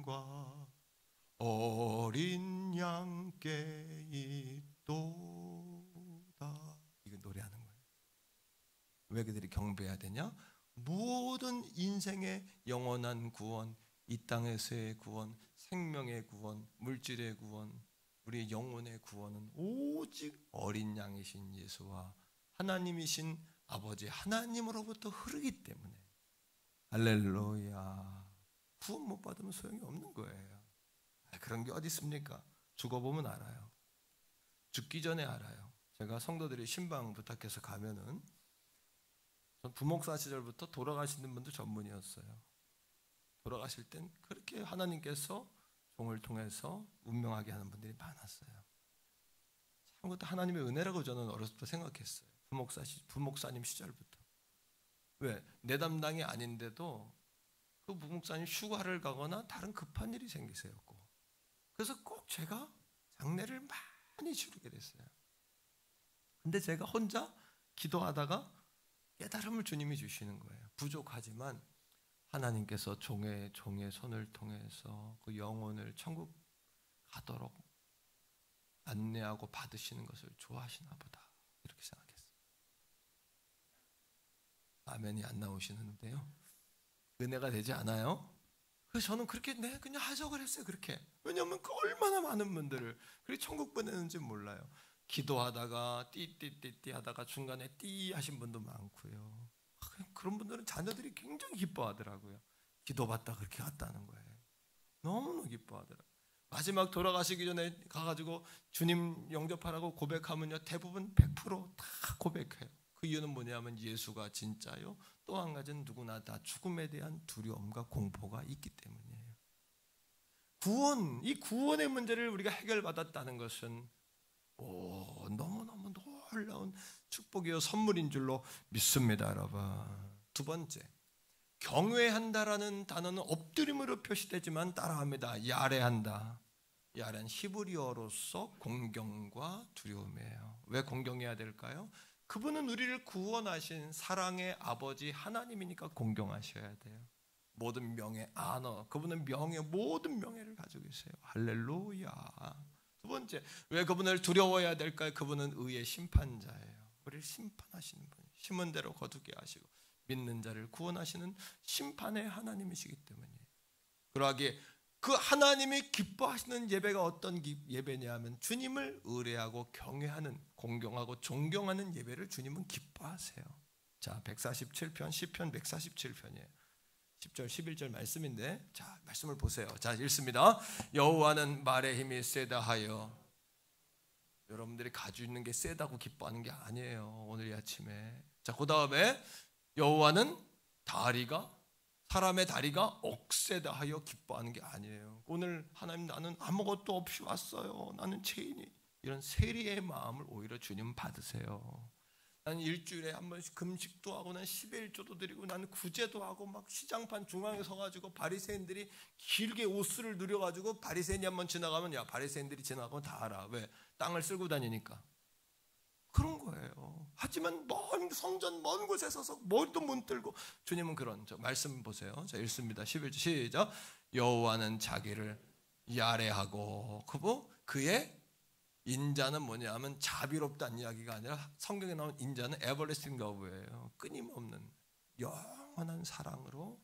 어린 양께 있도다. 이거 노래하는 거예요. 왜 그들이 경배해야 되냐? 모든 인생의 영원한 구원, 이 땅에서의 구원, 생명의 구원, 물질의 구원, 우리의 영혼의 구원은 오직 어린 양이신 예수와 하나님이신 아버지 하나님으로부터 흐르기 때문에. 할렐루야. 구원 못 받으면 소용이 없는 거예요. 그런 게 어디 있습니까? 죽어보면 알아요. 죽기 전에 알아요. 제가 성도들이 신방 부탁해서 가면은 전 부목사 시절부터 돌아가시는 분들 전문이었어요. 돌아가실 땐 그렇게 하나님께서 종을 통해서 운명하게 하는 분들이 많았어요. 참 그것도 하나님의 은혜라고 저는 어렸을 때 생각했어요. 부목사님 시절부터. 왜? 내 담당이 아닌데도 그 부목사님 휴가를 가거나 다른 급한 일이 생기세요. 그래서 꼭 제가 장례를 많이 치르게 됐어요. 근데 제가 혼자 기도하다가 깨달음을 주님이 주시는 거예요. 부족하지만 하나님께서 종의 손을 통해서 그 영혼을 천국 가도록 안내하고 받으시는 것을 좋아하시나 보다. 이렇게 생각했어요. 아멘이 안 나오시는데요. 은혜가 되지 않아요? 그래서 저는 그렇게 그냥 하적을 했어요. 그렇게. 왜냐하면 그 얼마나 많은 분들을 그렇게 천국 보내는지 몰라요. 기도하다가 띠띠띠띠 하다가 중간에 띠 하신 분도 많고요. 그런 분들은 자녀들이 굉장히 기뻐하더라고요. 기도받다 그렇게 갔다는 거예요. 너무너무 기뻐하더라고요. 마지막 돌아가시기 전에 가가지고 주님 영접하라고 고백하면요 대부분 100% 다 고백해요. 그 이유는 뭐냐면 예수가 진짜요. 또 한 가지는 누구나 다 죽음에 대한 두려움과 공포가 있기 때문이에요. 이 구원의 문제를 우리가 해결받았다는 것은 너무너무 놀라운 축복이요 선물인 줄로 믿습니다, 여러분. 두 번째, 경외한다라는 단어는 엎드림으로 표시되지만 따라합니다. 야레한다. 야레는 히브리어로서 공경과 두려움이에요. 왜 공경해야 될까요? 그분은 우리를 구원하신 사랑의 아버지 하나님이니까 공경하셔야 돼요. 모든 명예, 아너, 그분은 모든 명예를 가지고 계세요. 할렐루야. 두 번째, 왜 그분을 두려워해야 될까요? 그분은 의의 심판자예요. 우리를 심판하시는 분, 심은 대로 거두게 하시고 믿는 자를 구원하시는 심판의 하나님이시기 때문이에요. 그러하기에 그 하나님이 기뻐하시는 예배가 어떤 예배냐 하면 주님을 의뢰하고 경외하는, 공경하고 존경하는 예배를 주님은 기뻐하세요. 자, 147편 시편 147편이에요. 10절 11절 말씀인데, 자, 말씀을 보세요. 자, 읽습니다. 여호와는 말의 힘이 세다 하여, 여러분들이 가지고 있는 게 세다고 기뻐하는 게 아니에요. 오늘 이 아침에. 자, 그 다음에 여호와는 사람의 다리가 억세다 하여 기뻐하는 게 아니에요. 오늘 하나님, 나는 아무것도 없이 왔어요, 나는 죄인이, 이런 세리의 마음을 오히려 주님 받으세요. 나는 일주일에 한 번씩 금식도 하고, 난 11조도 드리고, 나는 구제도 하고, 막 시장판 중앙에 서가지고 바리새인들이 길게 옷수를 누려가지고, 바리새인이 한번 지나가면, 야, 바리새인들이 지나가면 다 알아. 왜? 땅을 쓸고 다니니까. 그런 거예요. 하지만 먼 성전 먼 곳에 서서 머리도 못 들고, 주님은 그런, 저 말씀 보세요. 자, 읽습니다. 11절 시작. 여호와는 자기를 야래하고, 그의 인자는 뭐냐 하면 자비롭다는 이야기가 아니라, 성경에 나온 인자는 everlasting love예요. 끊임없는 영원한 사랑으로,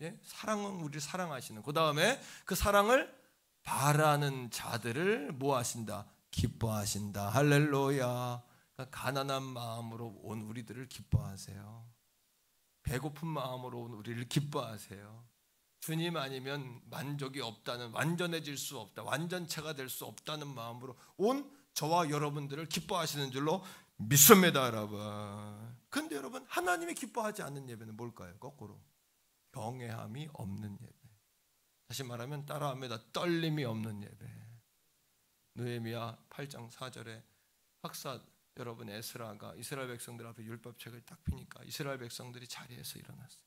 예? 사랑은 우리를 사랑하시는, 그 다음에 그 사랑을 바라는 자들을 뭐 하신다? 기뻐하신다. 할렐루야. 그러니까 가난한 마음으로 온 우리들을 기뻐하세요. 배고픈 마음으로 온 우리를 기뻐하세요. 주님 아니면 만족이 없다는, 완전해질 수 없다, 완전체가 될 수 없다는 마음으로 온 저와 여러분들을 기뻐하시는 줄로 믿습니다, 여러분. 그런데 여러분, 하나님이 기뻐하지 않는 예배는 뭘까요? 거꾸로 경외함이 없는 예배. 다시 말하면 따라합니다. 떨림이 없는 예배. 느헤미야 8장 4절에 학사 여러분 에스라가 이스라엘 백성들 앞에 율법책을 딱 펴니까 이스라엘 백성들이 자리에서 일어났어요.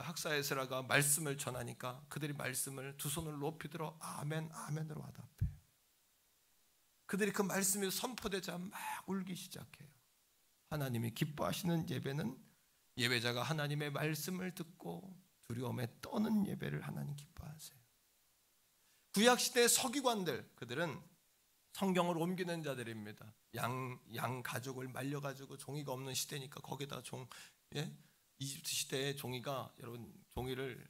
학사 에스라가 말씀을 전하니까 그들이 말씀을 두 손을 높이 들어 아멘 아멘으로 화답해요. 그들이 그 말씀이 선포되자 막 울기 시작해요. 하나님이 기뻐하시는 예배는 예배자가 하나님의 말씀을 듣고 두려움에 떠는 예배를 하나님 기뻐하세요. 구약시대의 서기관들, 그들은 성경을 옮기는 자들입니다. 양 가죽을 말려가지고, 종이가 없는 시대니까 거기다 이집트 시대의 종이가, 여러분 종이를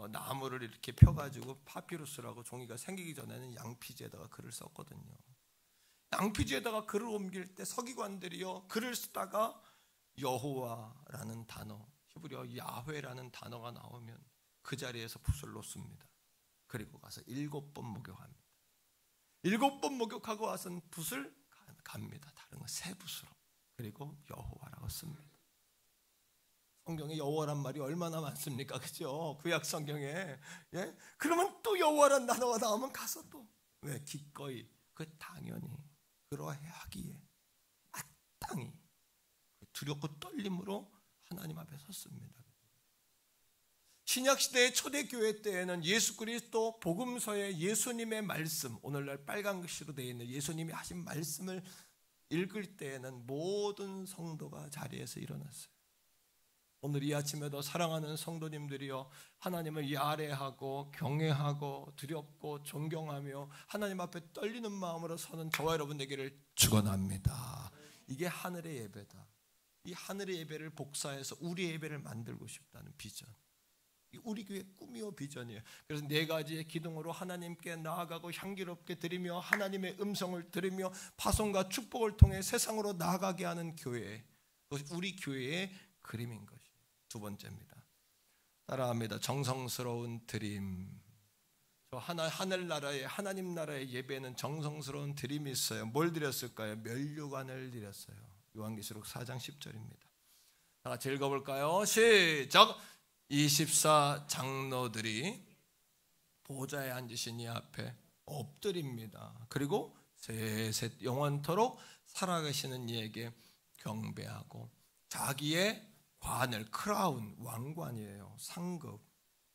나무를 이렇게 펴가지고 파피루스라고, 종이가 생기기 전에는 양피지에다가 글을 썼거든요. 양피지에다가 글을 옮길 때 서기관들이요, 글을 쓰다가 여호와라는 단어, 히브리어 야훼라는 단어가 나오면 그 자리에서 붓을 놓습니다. 그리고 가서 7번 목욕합니다. 7번 목욕하고 와서는 붓을 갑니다. 다른 거 새 붓으로. 그리고 여호와라고 씁니다. 성경에 여호와란 말이 얼마나 많습니까? 그죠? 구약 성경에. 예? 그러면 또 여호와란 단어가 나오면 가서 또, 왜? 기꺼이, 당연히 그러해야 하기에 마땅히 두렵고 떨림으로 하나님 앞에 섰습니다. 신약시대의 초대교회 때에는 예수 그리스도 복음서의 예수님의 말씀, 오늘날 빨간 글씨로 되어 있는 예수님이 하신 말씀을 읽을 때에는 모든 성도가 자리에서 일어났어요. 오늘 이 아침에도 사랑하는 성도님들이요, 하나님을 야래하고 경외하고 두렵고 존경하며 하나님 앞에 떨리는 마음으로 서는 저와 여러분 되기를 축원합니다. 이게 하늘의 예배다. 이 하늘의 예배를 복사해서 우리의 예배를 만들고 싶다는 비전, 우리 교회 꿈이요 비전이에요. 그래서 4가지의 기둥으로 하나님께 나아가고 향기롭게 드리며 하나님의 음성을 들으며 파송과 축복을 통해 세상으로 나아가게 하는 교회, 그것이 우리 교회의 그림인 것이에요. 두 번째입니다. 따라합니다. 정성스러운 드림. 저 하늘나라의, 하나님 나라의 예배는 정성스러운 드림이 있어요. 뭘 드렸을까요? 면류관을 드렸어요. 요한계시록 4장 10절입니다. 다 같이 읽어볼까요? 시작. 24장로들이 보좌에 앉으신 이 앞에 엎드립니다. 그리고 세세 영원토록 살아계시는 이에게 경배하고 자기의 관을, 크라운, 왕관이에요. 상급.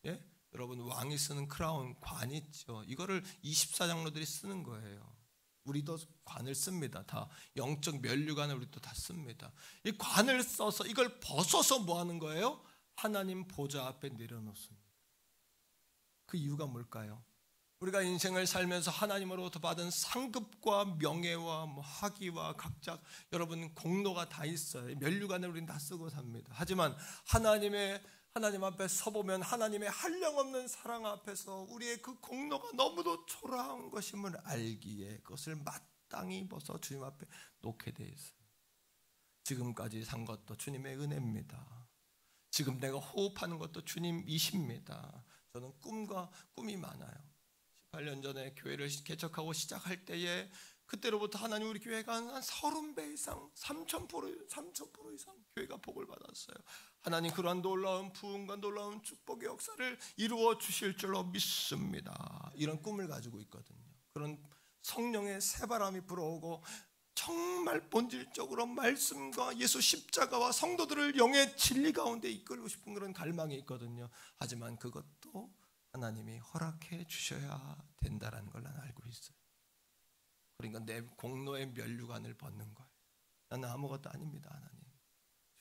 예? 여러분 왕이 쓰는 크라운, 관 있죠. 이거를 24장로들이 쓰는 거예요. 우리도 관을 씁니다. 다 영적 면류관을 우리도 다 씁니다. 이 관을 써서 이걸 벗어서 뭐 하는 거예요? 하나님 보좌 앞에 내려놓습니다. 그 이유가 뭘까요? 우리가 인생을 살면서 하나님으로부터 받은 상급과 명예와 학위와 각자 여러분 공로가 다 있어요. 면류관을 우리는 다 쓰고 삽니다. 하지만 하나님 앞에 서보면 하나님의 한량없는 사랑 앞에서 우리의 그 공로가 너무도 초라한 것임을 알기에 그것을 마땅히 벗어 주님 앞에 놓게 돼 있어요. 지금까지 산 것도 주님의 은혜입니다. 지금 내가 호흡하는 것도 주님이십니다. 저는 꿈이 많아요. 18년 전에 교회를 개척하고 시작할 때에 그때로부터 하나님 우리 교회가 한 30배 이상 3,000% 이상 교회가 복을 받았어요. 하나님 그러한 놀라운 부흥과 놀라운 축복의 역사를 이루어 주실 줄로 믿습니다. 이런 꿈을 가지고 있거든요. 그런 성령의 새바람이 불어오고 정말 본질적으로 말씀과 예수 십자가와 성도들을 영의 진리 가운데 이끌고 싶은 그런 갈망이 있거든요. 하지만 그것도 하나님이 허락해 주셔야 된다는 걸 난 알고 있어요. 그러니까 내 공로의 면류관을 벗는 거예요. 나는 아무것도 아닙니다. 하나님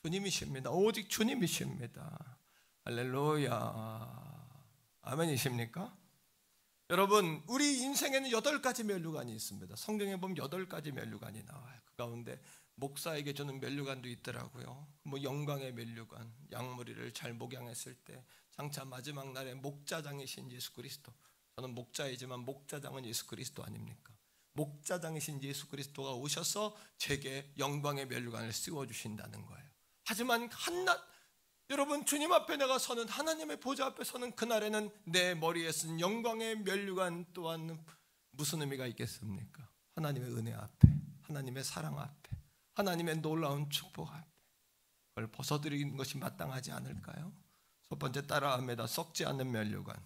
주님이십니다. 오직 주님이십니다. 할렐루야. 아멘이십니까? 여러분 우리 인생에는 8가지 면류관이 있습니다. 성경에 보면 8가지 면류관이 나와요. 그 가운데 목사에게 주는 면류관도 있더라고요. 영광의 면류관, 양무리를 잘 목양했을 때 장차 마지막 날에 목자장이신 예수 그리스도. 저는 목자이지만 목자장은 예수 그리스도 아닙니까? 목자장이신 예수 그리스도가 오셔서 제게 영광의 면류관을 씌워주신다는 거예요. 하지만 한낱 여러분 주님 앞에 내가 서는 하나님의 보좌 앞에 서는 그날에는 내 머리에 쓴 영광의 면류관 또한 무슨 의미가 있겠습니까? 하나님의 은혜 앞에, 하나님의 사랑 앞에, 하나님의 놀라운 축복 앞에 그걸 벗어드리는 것이 마땅하지 않을까요? 첫 번째 따라합니다. 썩지 않는 면류관.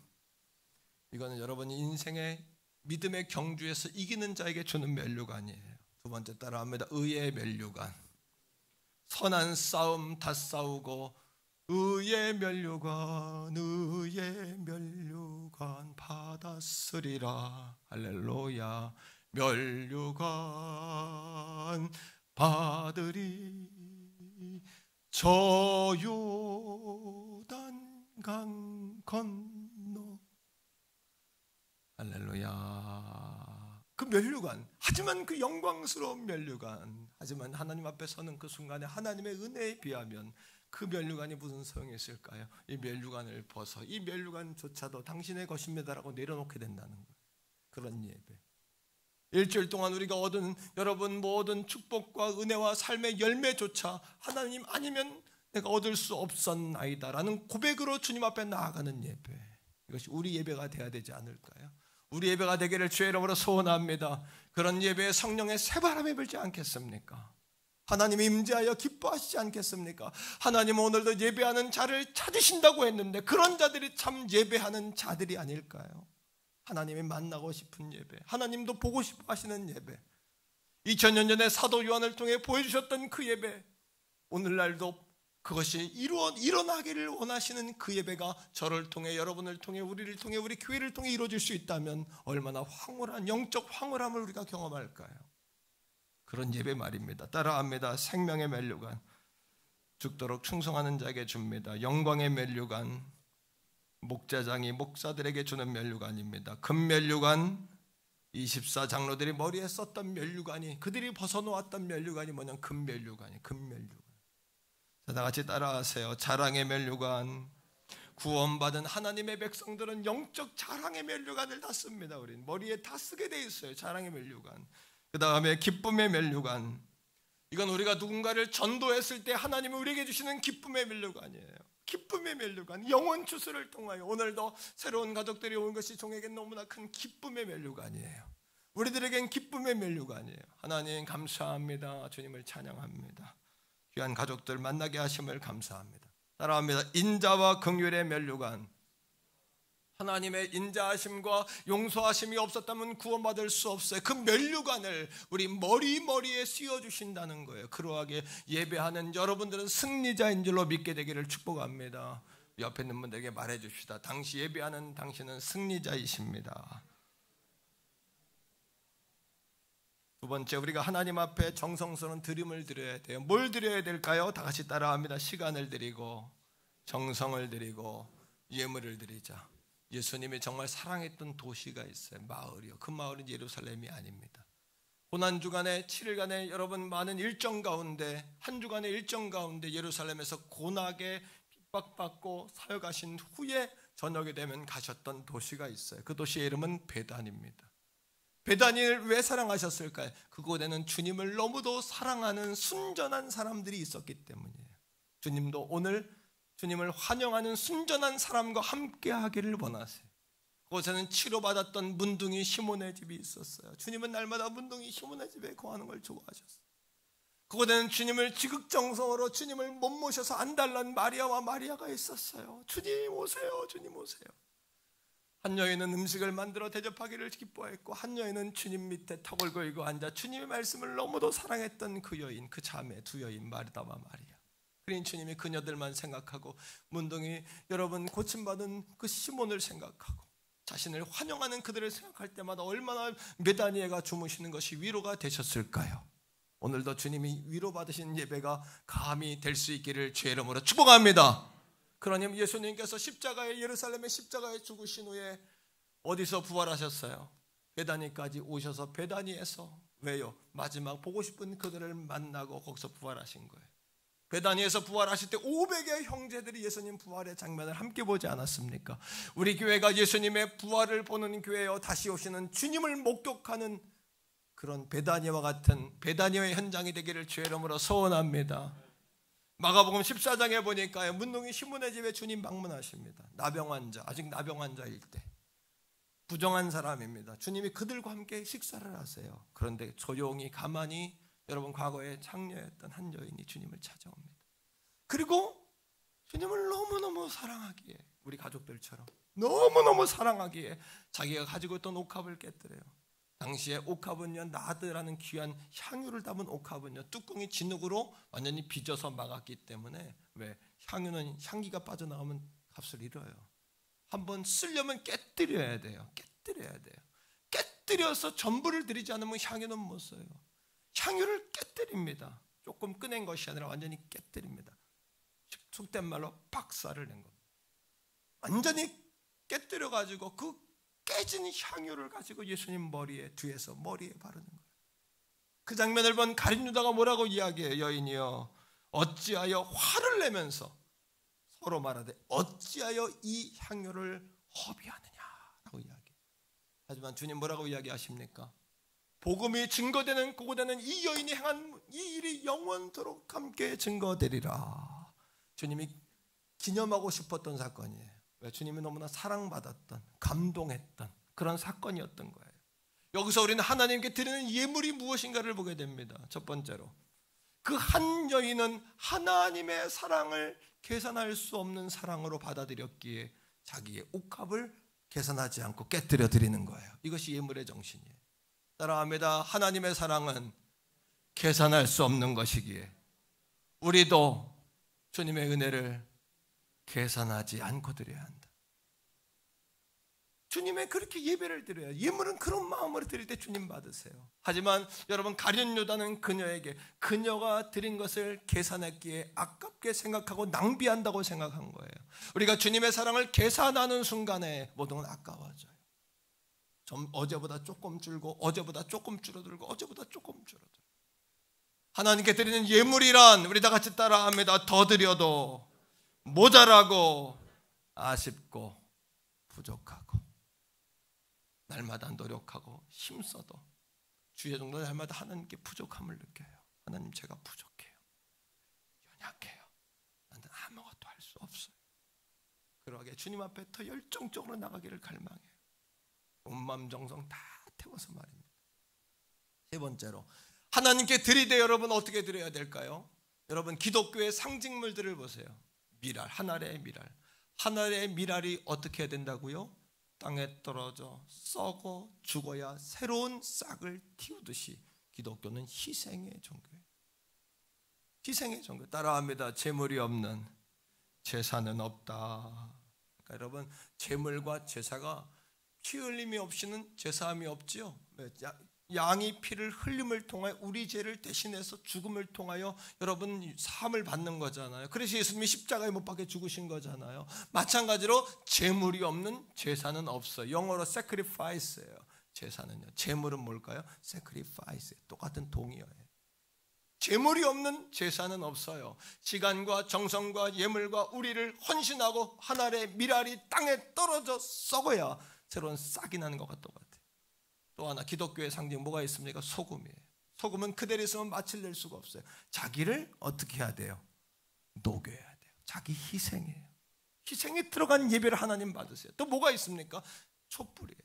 이거는 여러분이 인생의 믿음의 경주에서 이기는 자에게 주는 면류관이에요. 두 번째 따라합니다. 의의 면류관. 선한 싸움 다 싸우고 의의 면류관 받았으리라. 할렐루야. 면류관 받으리 저 요단강 건너. 할렐루야. 그 면류관, 하지만 그 영광스러운 면류관, 하지만 하나님 앞에 서는 그 순간에 하나님의 은혜에 비하면 그 면류관이 무슨 소용이 있을까요? 이 면류관을 벗어 이 면류관조차도 당신의 것입니다라고 내려놓게 된다는 거예요. 그런 예배. 일주일 동안 우리가 얻은 여러분 모든 축복과 은혜와 삶의 열매조차 하나님 아니면 내가 얻을 수 없었나이다라는 고백으로 주님 앞에 나아가는 예배. 이것이 우리 예배가 되어야 되지 않을까요? 우리 예배가 되기를 주의 이름으로 소원합니다. 그런 예배에 성령의 새바람이 불지 않겠습니까? 하나님이 임재하여 기뻐하시지 않겠습니까? 하나님은 오늘도 예배하는 자를 찾으신다고 했는데 그런 자들이 참 예배하는 자들이 아닐까요? 하나님이 만나고 싶은 예배, 하나님도 보고 싶어 하시는 예배, 2000년 전에 사도 요한을 통해 보여주셨던 그 예배, 오늘날도 그것이 일어나기를 원하시는 그 예배가 저를 통해, 여러분을 통해, 우리를 통해, 우리 교회를 통해 이루어질 수 있다면 얼마나 황홀한 영적 황홀함을 우리가 경험할까요? 그런 예배 말입니다. 따라합니다. 생명의 면류관, 죽도록 충성하는 자에게 줍니다. 영광의 면류관, 목자장이 목사들에게 주는 면류관입니다. 금면류관, 24장로들이 머리에 썼던 면류관이, 그들이 벗어놓았던 면류관이 뭐냐면 금면류관이, 금면류관. 자, 다 같이 따라하세요. 자랑의 면류관. 구원받은 하나님의 백성들은 영적 자랑의 면류관을 다 씁니다. 우린 머리에 다 쓰게 돼 있어요. 자랑의 면류관. 그 다음에 기쁨의 면류관. 이건 우리가 누군가를 전도했을 때 하나님이 우리에게 주시는 기쁨의 면류관이에요. 기쁨의 면류관, 영혼 추수를 통하여 오늘도 새로운 가족들이 온 것이 종에겐 너무나 큰 기쁨의 면류관이에요. 우리들에겐 기쁨의 면류관이에요. 하나님 감사합니다. 주님을 찬양합니다. 귀한 가족들 만나게 하심을 감사합니다. 따라합니다. 인자와 긍휼의 면류관. 하나님의 인자하심과 용서하심이 없었다면 구원받을 수 없어요. 그 면류관을 우리 머리에 씌워주신다는 거예요. 그러하게 예배하는 여러분들은 승리자인 줄로 믿게 되기를 축복합니다. 옆에 있는 분들에게 말해줍시다. 당시 예배하는 당신은 승리자이십니다. 두 번째, 우리가 하나님 앞에 정성스러운 드림을 드려야 돼요. 뭘 드려야 될까요? 다 같이 따라합니다. 시간을 드리고 정성을 드리고 예물을 드리자. 예수님이 정말 사랑했던 도시가 있어요. 마을이요. 그 마을은 예루살렘이 아닙니다. 고난주간에 7일간의 여러분 많은 일정 가운데, 한 주간의 일정 가운데 예루살렘에서 고나게 핍박받고 사역하신 후에 저녁이 되면 가셨던 도시가 있어요. 그 도시의 이름은 베단입니다. 베단을 왜 사랑하셨을까요? 그곳에는 주님을 너무도 사랑하는 순전한 사람들이 있었기 때문이에요. 주님도 오늘 주님을 환영하는 순전한 사람과 함께 하기를 원하세요. 그곳에는 치료받았던 문둥이 시몬의 집이 있었어요. 주님은 날마다 문둥이 시몬의 집에 거하는 걸 좋아하셨어요. 그곳에는 주님을 지극정성으로 주님을 못 모셔서 안달난 마리아와 마리아가 있었어요. 주님 오세요, 주님 오세요. 한 여인은 음식을 만들어 대접하기를 기뻐했고, 한 여인은 주님 밑에 턱을 걸고 앉아 주님의 말씀을 너무도 사랑했던 그 여인, 그 자매 두 여인 마르다와 마리아. 그린 주님이 그녀들만 생각하고 문둥이 여러분 고침받은 그 시몬을 생각하고 자신을 환영하는 그들을 생각할 때마다 얼마나 베다니에가 주무시는 것이 위로가 되셨을까요? 오늘도 주님이 위로받으신 예배가 감히 될 수 있기를 주의 이름으로 축복합니다. 그러니 예수님께서 예루살렘의 십자가에 죽으신 후에 어디서 부활하셨어요? 베다니까지 오셔서 베다니에서, 왜요? 마지막 보고 싶은 그들을 만나고 거기서 부활하신 거예요. 베다니에서 부활하실 때 500의 형제들이 예수님 부활의 장면을 함께 보지 않았습니까? 우리 교회가 예수님의 부활을 보는 교회요, 다시 오시는 주님을 목격하는 그런 베다니와 같은 베다니의 현장이 되기를 주의 이름으로 소원합니다. 마가복음 14장에 보니까 문둥이 시몬의 집에 주님 방문하십니다. 나병 환자, 아직 나병 환자일 때 부정한 사람입니다. 주님이 그들과 함께 식사를 하세요. 그런데 조용히 가만히 여러분 과거에 장녀였던 한 여인이 주님을 찾아옵니다. 그리고 주님을 너무너무 사랑하기에, 우리 가족들처럼 너무너무 사랑하기에 자기가 가지고 있던 옥합을 깨뜨려요. 당시에 옥합은요, 나드라는 귀한 향유를 담은 옥합은요, 뚜껑이 진흙으로 완전히 빚어서 막았기 때문에, 왜? 향유는 향기가 빠져나오면 값을 잃어요. 한번 쓰려면 깨뜨려야 돼요. 깨뜨려야 돼요. 깨뜨려서 전부를 들이지 않으면 향유는 못 써요. 향유를 깨뜨립니다. 조금 꺼낸 것이 아니라 완전히 깨뜨립니다. 속된 말로 박살을 낸 겁니다. 완전히 깨뜨려가지고 그 깨진 향유를 가지고 예수님 뒤에서 머리에 바르는 거예요. 그 장면을 본 가룟 유다가 뭐라고 이야기해요? 여인이여 어찌하여 화를 내면서 서로 말하되 어찌하여 이 향유를 허비하느냐라고 이야기해요. 하지만 주님 뭐라고 이야기하십니까? 복음이 증거되는 그곳에는 이 여인이 행한 이 일이 영원토록 함께 증거되리라. 주님이 기념하고 싶었던 사건이에요. 왜? 주님이 너무나 사랑받았던, 감동했던 그런 사건이었던 거예요. 여기서 우리는 하나님께 드리는 예물이 무엇인가를 보게 됩니다. 첫 번째로 그 한 여인은 하나님의 사랑을 계산할 수 없는 사랑으로 받아들였기에 자기의 옥합을 계산하지 않고 깨뜨려 드리는 거예요. 이것이 예물의 정신이에요. 따라합니다. 하나님의 사랑은 계산할 수 없는 것이기에 우리도 주님의 은혜를 계산하지 않고 드려야 한다. 주님의 그렇게 예배를 드려야, 예물은 그런 마음으로 드릴 때 주님 받으세요. 하지만 여러분 가룟 유다는 그녀에게 그녀가 드린 것을 계산했기에 아깝게 생각하고 낭비한다고 생각한 거예요. 우리가 주님의 사랑을 계산하는 순간에 모든 건 아까워져요. 좀 어제보다 조금 줄고 어제보다 조금 줄어들고 어제보다 조금 줄어들고. 하나님께 드리는 예물이란 우리 다 같이 따라합니다. 더 드려도 모자라고 아쉽고 부족하고 날마다 노력하고 힘써도 주의 정도 날마다 하나님께 부족함을 느껴요. 하나님 제가 부족해요. 연약해요. 나는 아무것도 할 수 없어요. 그러게 주님 앞에 더 열정적으로 나가기를 갈망해요. 온 마음 정성 다 태워서 말입니다. 세 번째로 하나님께 드리되 여러분 어떻게 드려야 될까요? 여러분 기독교의 상징물들을 보세요. 미랄, 하늘의 미랄. 하늘의 미랄이 어떻게 해야 된다고요? 땅에 떨어져 썩어 죽어야 새로운 싹을 틔우듯이 기독교는 희생의 종교예요. 희생의 종교. 따라합니다. 재물이 없는 제사는 없다. 그러니까 여러분 재물과 제사가 피 흘림이 없이는 제사함이 없지요. 양이 피를 흘림을 통하여 우리 죄를 대신해서 죽음을 통하여 여러분 사함을 받는 거잖아요. 그래서 예수님이 십자가에 못 박혀 죽으신 거잖아요. 마찬가지로 제물이 없는 제사는 없어요. 영어로 sacrifice예요. 제사는요. 제물은 뭘까요? sacrifice. 똑같은 동의어예요. 제물이 없는 제사는 없어요. 시간과 정성과 예물과 우리를 헌신하고 하늘의 미랄이 땅에 떨어져 썩어야 새로운 싹이 나는 것과 똑같아요. 또 하나 기독교의 상징 뭐가 있습니까? 소금이에요. 소금은 그대로 있으면 맛을 낼 수가 없어요. 자기를 어떻게 해야 돼요? 녹여야 돼요. 자기 희생이에요. 희생이 들어간 예배를 하나님 받으세요. 또 뭐가 있습니까? 촛불이에요.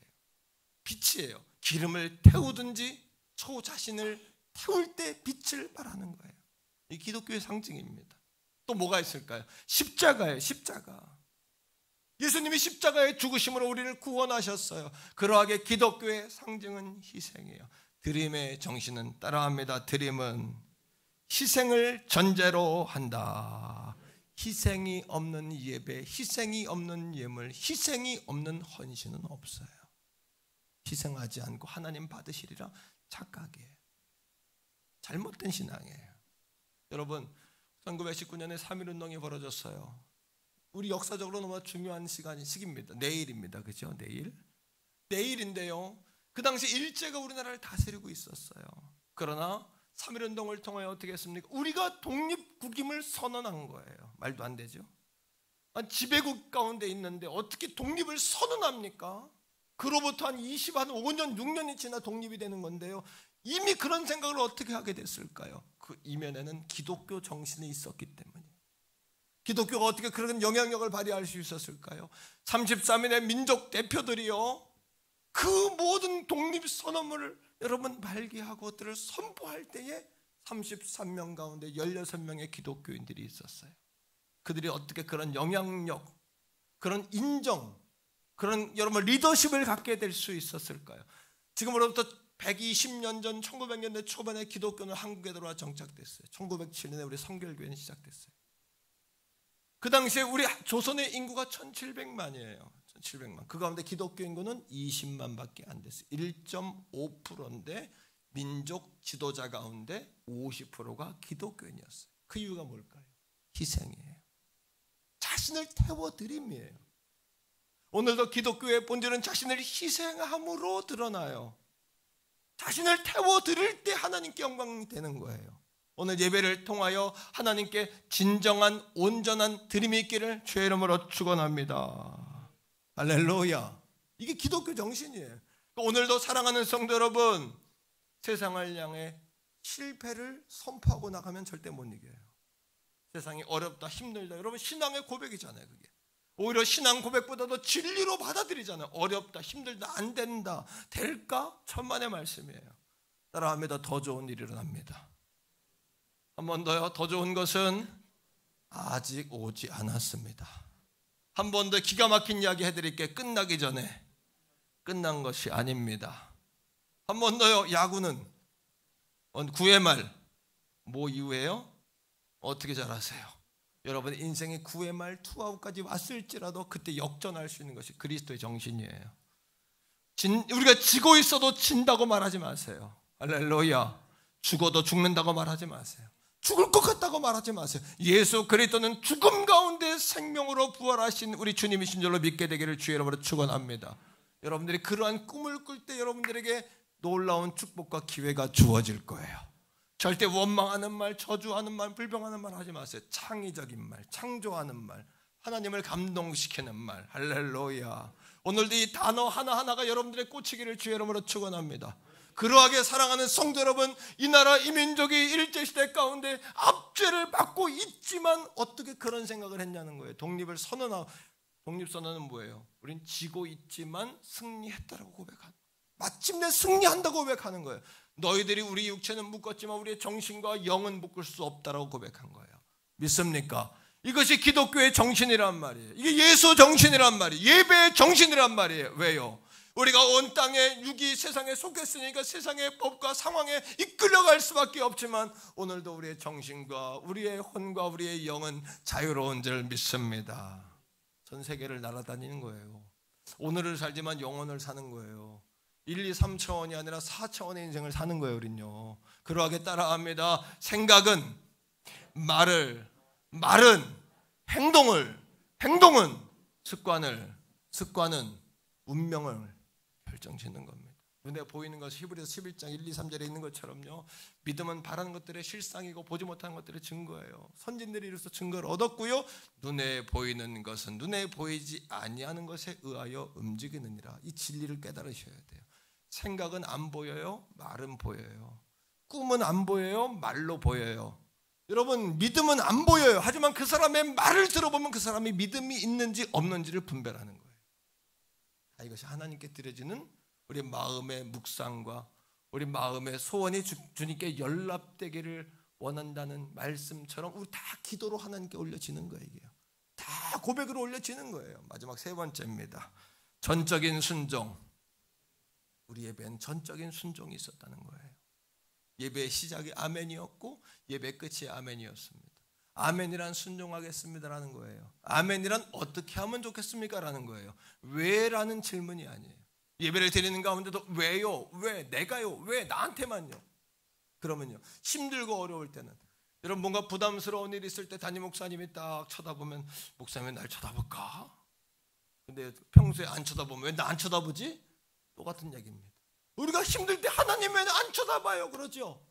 빛이에요. 기름을 태우든지 소 자신을 태울 때 빛을 말하는 거예요. 이 기독교의 상징입니다. 또 뭐가 있을까요? 십자가예요. 십자가. 예수님이 십자가의 죽으심으로 우리를 구원하셨어요. 그러하게 기독교의 상징은 희생이에요. 드림의 정신은 따라합니다. 드림은 희생을 전제로 한다. 희생이 없는 예배, 희생이 없는 예물, 희생이 없는 헌신은 없어요. 희생하지 않고 하나님 받으시리라 착각이에요. 잘못된 신앙이에요. 여러분 1919년에 3.1운동이 벌어졌어요. 우리 역사적으로 너무 중요한 시기입니다. 내일입니다. 그죠? 내일인데요. 그 당시 일제가 우리나라를 다스리고 있었어요. 그러나 3.1운동을 통하여 어떻게 했습니까? 우리가 독립국임을 선언한 거예요. 말도 안 되죠. 지배국 가운데 있는데 어떻게 독립을 선언합니까? 그로부터 한 5년, 6년이 지나 독립이 되는 건데요. 이미 그런 생각을 어떻게 하게 됐을까요? 그 이면에는 기독교 정신이 있었기 때문이에요. 기독교가 어떻게 그런 영향력을 발휘할 수 있었을까요? 33인의 민족 대표들이요, 그 모든 독립선언문을 여러분 발기하고 그들을 선포할 때에 33명 가운데 16명의 기독교인들이 있었어요. 그들이 어떻게 그런 영향력, 그런 인정, 그런 여러분 리더십을 갖게 될 수 있었을까요? 지금으로부터 120년 전 1900년대 초반에 기독교는 한국에 들어와 정착됐어요. 1907년에 우리 성결교회는 시작됐어요. 그 당시에 우리 조선의 인구가 1700만이에요. 1700만. 그 가운데 기독교 인구는 20만밖에 안 됐어요. 1.5%인데 민족 지도자 가운데 50%가 기독교인이었어요. 그 이유가 뭘까요? 희생이에요. 자신을 태워드림이에요. 오늘도 기독교의 본질은 자신을 희생함으로 드러나요. 자신을 태워드릴 때 하나님께 영광이 되는 거예요. 오늘 예배를 통하여 하나님께 진정한 온전한 드림이 있기를 주의 이름으로 축원합니다. 할렐루야. 이게 기독교 정신이에요. 오늘도 사랑하는 성도 여러분, 세상을 향해 실패를 선포하고 나가면 절대 못 이겨요. 세상이 어렵다, 힘들다. 여러분 신앙의 고백이잖아요. 그게 오히려 신앙 고백보다도 진리로 받아들이잖아요. 어렵다, 힘들다, 안 된다, 될까? 천만의 말씀이에요. 따라합니다. 더 좋은 일이 일어납니다. 한 번 더요. 더 좋은 것은 아직 오지 않았습니다. 한 번 더 기가 막힌 이야기 해드릴게요. 끝나기 전에 끝난 것이 아닙니다. 한 번 더요. 야구는 9회 말 뭐 이후에요? 어떻게 잘 아세요? 여러분 인생의 9회 말 투아웃까지 왔을지라도 그때 역전할 수 있는 것이 그리스도의 정신이에요. 우리가 지고 있어도 진다고 말하지 마세요. 할렐루야. 죽어도 죽는다고 말하지 마세요. 죽을 것 같다고 말하지 마세요. 예수 그리스도는 죽음 가운데 생명으로 부활하신 우리 주님이신 줄로 믿게 되기를 주의 이름으로 축원합니다. 여러분들이 그러한 꿈을 꿀 때 여러분들에게 놀라운 축복과 기회가 주어질 거예요. 절대 원망하는 말, 저주하는 말, 불평하는 말 하지 마세요. 창의적인 말, 창조하는 말, 하나님을 감동시키는 말. 할렐루야. 오늘도 이 단어 하나하나가 여러분들의 꽂히기를 주의 이름으로 축원합니다. 그러하게 사랑하는 성도 여러분, 이 나라 이 민족이 일제시대 가운데 압제를 받고 있지만 어떻게 그런 생각을 했냐는 거예요. 독립을 선언하고, 독립선언은 뭐예요? 우린 지고 있지만 승리했다라고 고백하는, 마침내 승리한다고 고백하는 거예요. 너희들이 우리 육체는 묶었지만 우리의 정신과 영은 묶을 수 없다라고 고백한 거예요. 믿습니까? 이것이 기독교의 정신이란 말이에요. 이게 예수 정신이란 말이에요. 예배의 정신이란 말이에요. 왜요? 우리가 온 땅에 육이 세상에 속했으니까 세상의 법과 상황에 이끌려갈 수밖에 없지만 오늘도 우리의 정신과 우리의 혼과 우리의 영은 자유로운 줄 믿습니다. 전 세계를 날아다니는 거예요. 오늘을 살지만 영혼을 사는 거예요. 1, 2, 3차원이 아니라 4차원의 인생을 사는 거예요. 우린요. 그러하게 따라합니다. 생각은 말은 행동은 습관은 운명을 결정짓는 겁니다. 눈에 보이는 것이 히브리서 11장 1, 2, 3절에 있는 것처럼요. 믿음은 바라는 것들의 실상이고 보지 못하는 것들의 증거예요. 선진들이 이로써 증거를 얻었고요. 눈에 보이는 것은 눈에 보이지 아니하는 것에 의하여 움직이느니라. 이 진리를 깨달으셔야 돼요. 생각은 안 보여요. 말은 보여요. 꿈은 안 보여요. 말로 보여요. 여러분, 믿음은 안 보여요. 하지만 그 사람의 말을 들어보면 그 사람이 믿음이 있는지 없는지를 분별하는 거예요. 이것이 하나님께 드려지는 우리 마음의 묵상과 우리 마음의 소원이 주님께 연락되기를 원한다는 말씀처럼 우리 다 기도로 하나님께 올려지는 거예요. 이게요. 다 고백으로 올려지는 거예요. 마지막 세 번째입니다. 전적인 순종. 우리 예배는 전적인 순종이 있었다는 거예요. 예배의 시작이 아멘이었고 예배 끝이 아멘이었습니다. 아멘이란 순종하겠습니다라는 거예요. 아멘이란 어떻게 하면 좋겠습니까? 라는 거예요. 왜라는 질문이 아니에요. 예배를 드리는 가운데도 왜요? 왜? 내가요? 왜? 나한테만요? 그러면요, 힘들고 어려울 때는, 여러분 뭔가 부담스러운 일이 있을 때 담임 목사님이 딱 쳐다보면, 목사님이 날 쳐다볼까? 근데 평소에 안 쳐다보면 왜 나 안 쳐다보지? 똑같은 얘기입니다. 우리가 힘들 때 하나님 왜 안 쳐다봐요? 그러죠.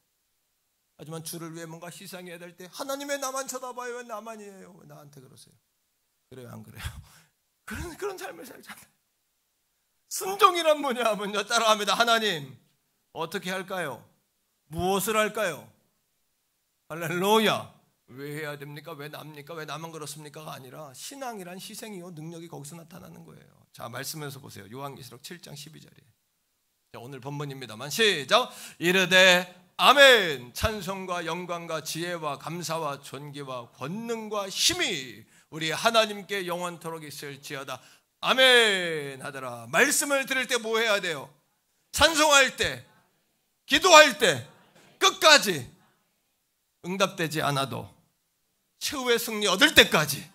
하지만 주를 위해 뭔가 희생해야 될 때 하나님 왜 나만 쳐다봐요? 왜 나만이에요? 왜 나한테 그러세요? 그래요, 안 그래요? 그런 삶을 살잖아요. 순종이란 뭐냐면요, 따라합니다. 하나님 어떻게 할까요? 무엇을 할까요? 할렐루야. 왜 해야 됩니까? 왜 납니까? 왜 나만 그렇습니까가 아니라 신앙이란 희생이요 능력이 거기서 나타나는 거예요. 자, 말씀에서 보세요. 요한계시록 7장 12절이에요. 자, 오늘 본문입니다만 시작. 이르되 아멘. 찬송과 영광과 지혜와 감사와 존귀와 권능과 힘이 우리 하나님께 영원토록 있을지어다. 아멘 하더라. 말씀을 들을 때 뭐 해야 돼요? 찬송할 때, 기도할 때 끝까지 응답되지 않아도 최후의 승리 얻을 때까지,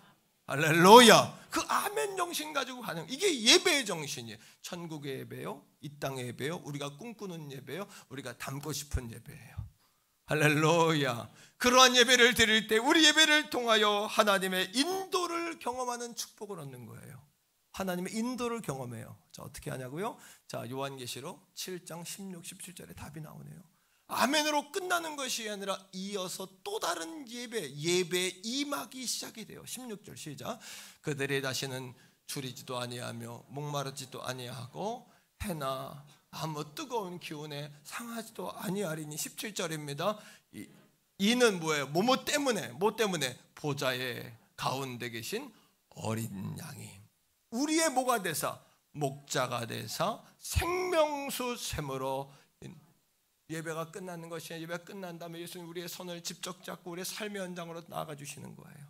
할렐루야, 그 아멘 정신 가지고 가는, 이게 예배의 정신이에요. 천국의 예배요, 이 땅의 예배요, 우리가 꿈꾸는 예배요, 우리가 담고 싶은 예배예요. 할렐루야. 그러한 예배를 드릴 때 우리 예배를 통하여 하나님의 인도를 경험하는 축복을 얻는 거예요. 하나님의 인도를 경험해요. 자, 어떻게 하냐고요? 자, 요한계시록 7장 16, 17절에 답이 나오네요. 아멘으로 끝나는 것이 아니라 이어서 또 다른 예배 임하기 시작이 돼요. 16절 시작. 그들이 다시는 줄이지도 아니하며 목마르지도 아니하고 해나 아무 뜨거운 기운에 상하지도 아니하리니. 17절입니다. 이는 뭐예요? 뭐 때문에? 보좌의 가운데 계신 어린 양이 우리의 뭐가 되사? 목자가 되사 생명수 샘으로. 예배가 끝나는 것이 아니라 예배가 끝난 다음에 예수님 우리의 손을 직접 잡고 우리의 삶의 현장으로 나아가 주시는 거예요.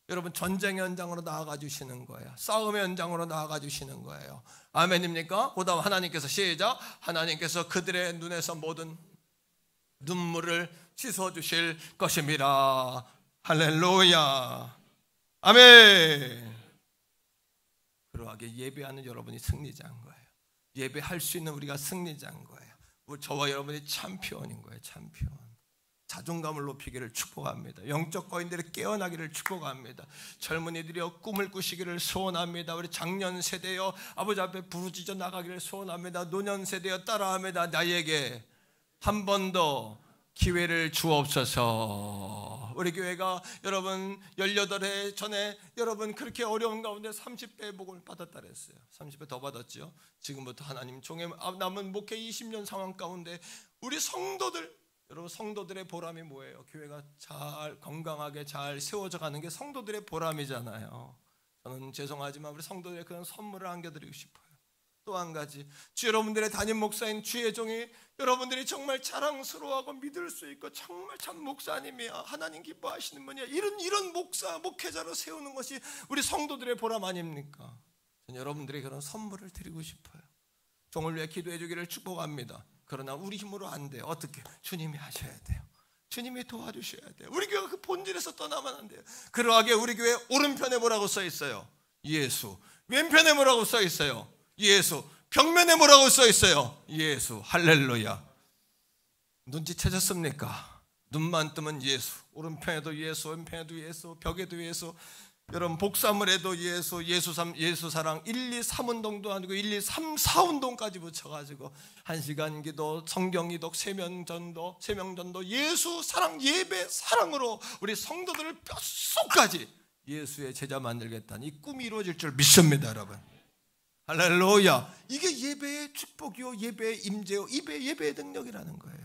여러분, 전쟁의 현장으로 나아가 주시는 거예요. 싸움의 현장으로 나아가 주시는 거예요. 아멘입니까? 그 다음 하나님께서 시작. 하나님께서 그들의 눈에서 모든 눈물을 씻어 주실 것입니다. 할렐루야. 아멘. 그러하게 예배하는 여러분이 승리자인 거예요. 예배할 수 있는 우리가 승리자인 거예요. 저와 여러분이 챔피언인 거예요. 챔피언. 자존감을 높이기를 축복합니다. 영적 거인들이 깨어나기를 축복합니다. 젊은이들이여 꿈을 꾸시기를 소원합니다. 우리 장년 세대여 아버지 앞에 부르짖어 나가기를 소원합니다. 노년 세대여 따라합니다. 나에게 한 번 더 기회를 주옵소서. 우리 교회가 여러분 18해 전에 여러분 그렇게 어려운 가운데 30배 복을 받았다 그랬어요. 30배 더 받았죠. 지금부터 하나님 종의 남은 목회 20년 상황 가운데 우리 성도들, 여러분 성도들의 보람이 뭐예요? 교회가 잘 건강하게 잘 세워져 가는 게 성도들의 보람이잖아요. 저는 죄송하지만 우리 성도들의 그런 선물을 안겨드리고 싶어요. 또 한 가지, 주 여러분들의 담임 목사인 주의 종이 여러분들이 정말 자랑스러워하고 믿을 수 있고 정말 참 목사님이야, 하나님 기뻐하시는 분이야, 이런 목사 목회자로 세우는 것이 우리 성도들의 보람 아닙니까? 저는 여러분들이 그런 선물을 드리고 싶어요. 종을 위해 기도해 주기를 축복합니다. 그러나 우리 힘으로 안 돼요. 어떻게? 주님이 하셔야 돼요. 주님이 도와주셔야 돼요. 우리 교회가 그 본질에서 떠나면 안 돼요. 그러하게 우리 교회 오른편에 뭐라고 써 있어요? 예수. 왼편에 뭐라고 써 있어요? 예수. 벽면에 뭐라고 써 있어요? 예수. 할렐루야. 눈치채셨습니까? 눈만 뜨면 예수. 오른편에도 예수, 왼편에도 예수, 벽에도 예수. 여러분 복사물에도 예수, 예수 사랑 1, 2, 3운동도 아니고 1, 2, 3, 4운동까지 붙여가지고 1시간 기도, 성경 기독, 세명전도, 예수 사랑, 예배 사랑으로 우리 성도들을 뼛속까지 예수의 제자 만들겠다는 이 꿈이 이루어질 줄 믿습니다, 여러분. 할렐루야. 이게 예배의 축복이요, 예배의 임재요, 예배의 능력이라는 거예요.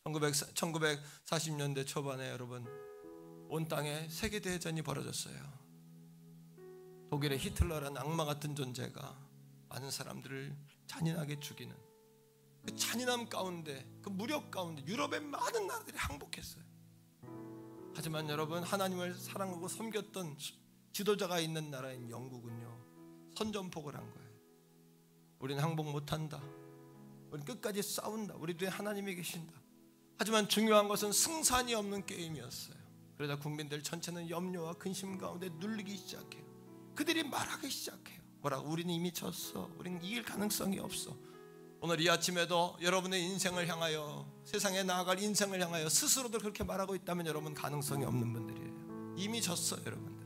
1940년대 초반에 여러분 온 땅에 세계대전이 벌어졌어요. 독일의 히틀러라는 악마 같은 존재가 많은 사람들을 잔인하게 죽이는 그 잔인함 가운데, 그 무력 가운데 유럽의 많은 나라들이 항복했어요. 하지만 여러분, 하나님을 사랑하고 섬겼던 지도자가 있는 나라인 영국은요, 선전포고를 한 거예요. 우리는 항복 못한다, 우리는 끝까지 싸운다, 우리 뒤에 하나님이 계신다. 하지만 중요한 것은 승산이 없는 게임이었어요. 그러다 국민들 전체는 염려와 근심 가운데 눌리기 시작해요. 그들이 말하기 시작해요. 뭐라고? 우리는 이미 졌어, 우리는 이길 가능성이 없어. 오늘 이 아침에도 여러분의 인생을 향하여, 세상에 나아갈 인생을 향하여 스스로도 그렇게 말하고 있다면 여러분 가능성이 없는 분들이에요. 이미 졌어요, 여러분들.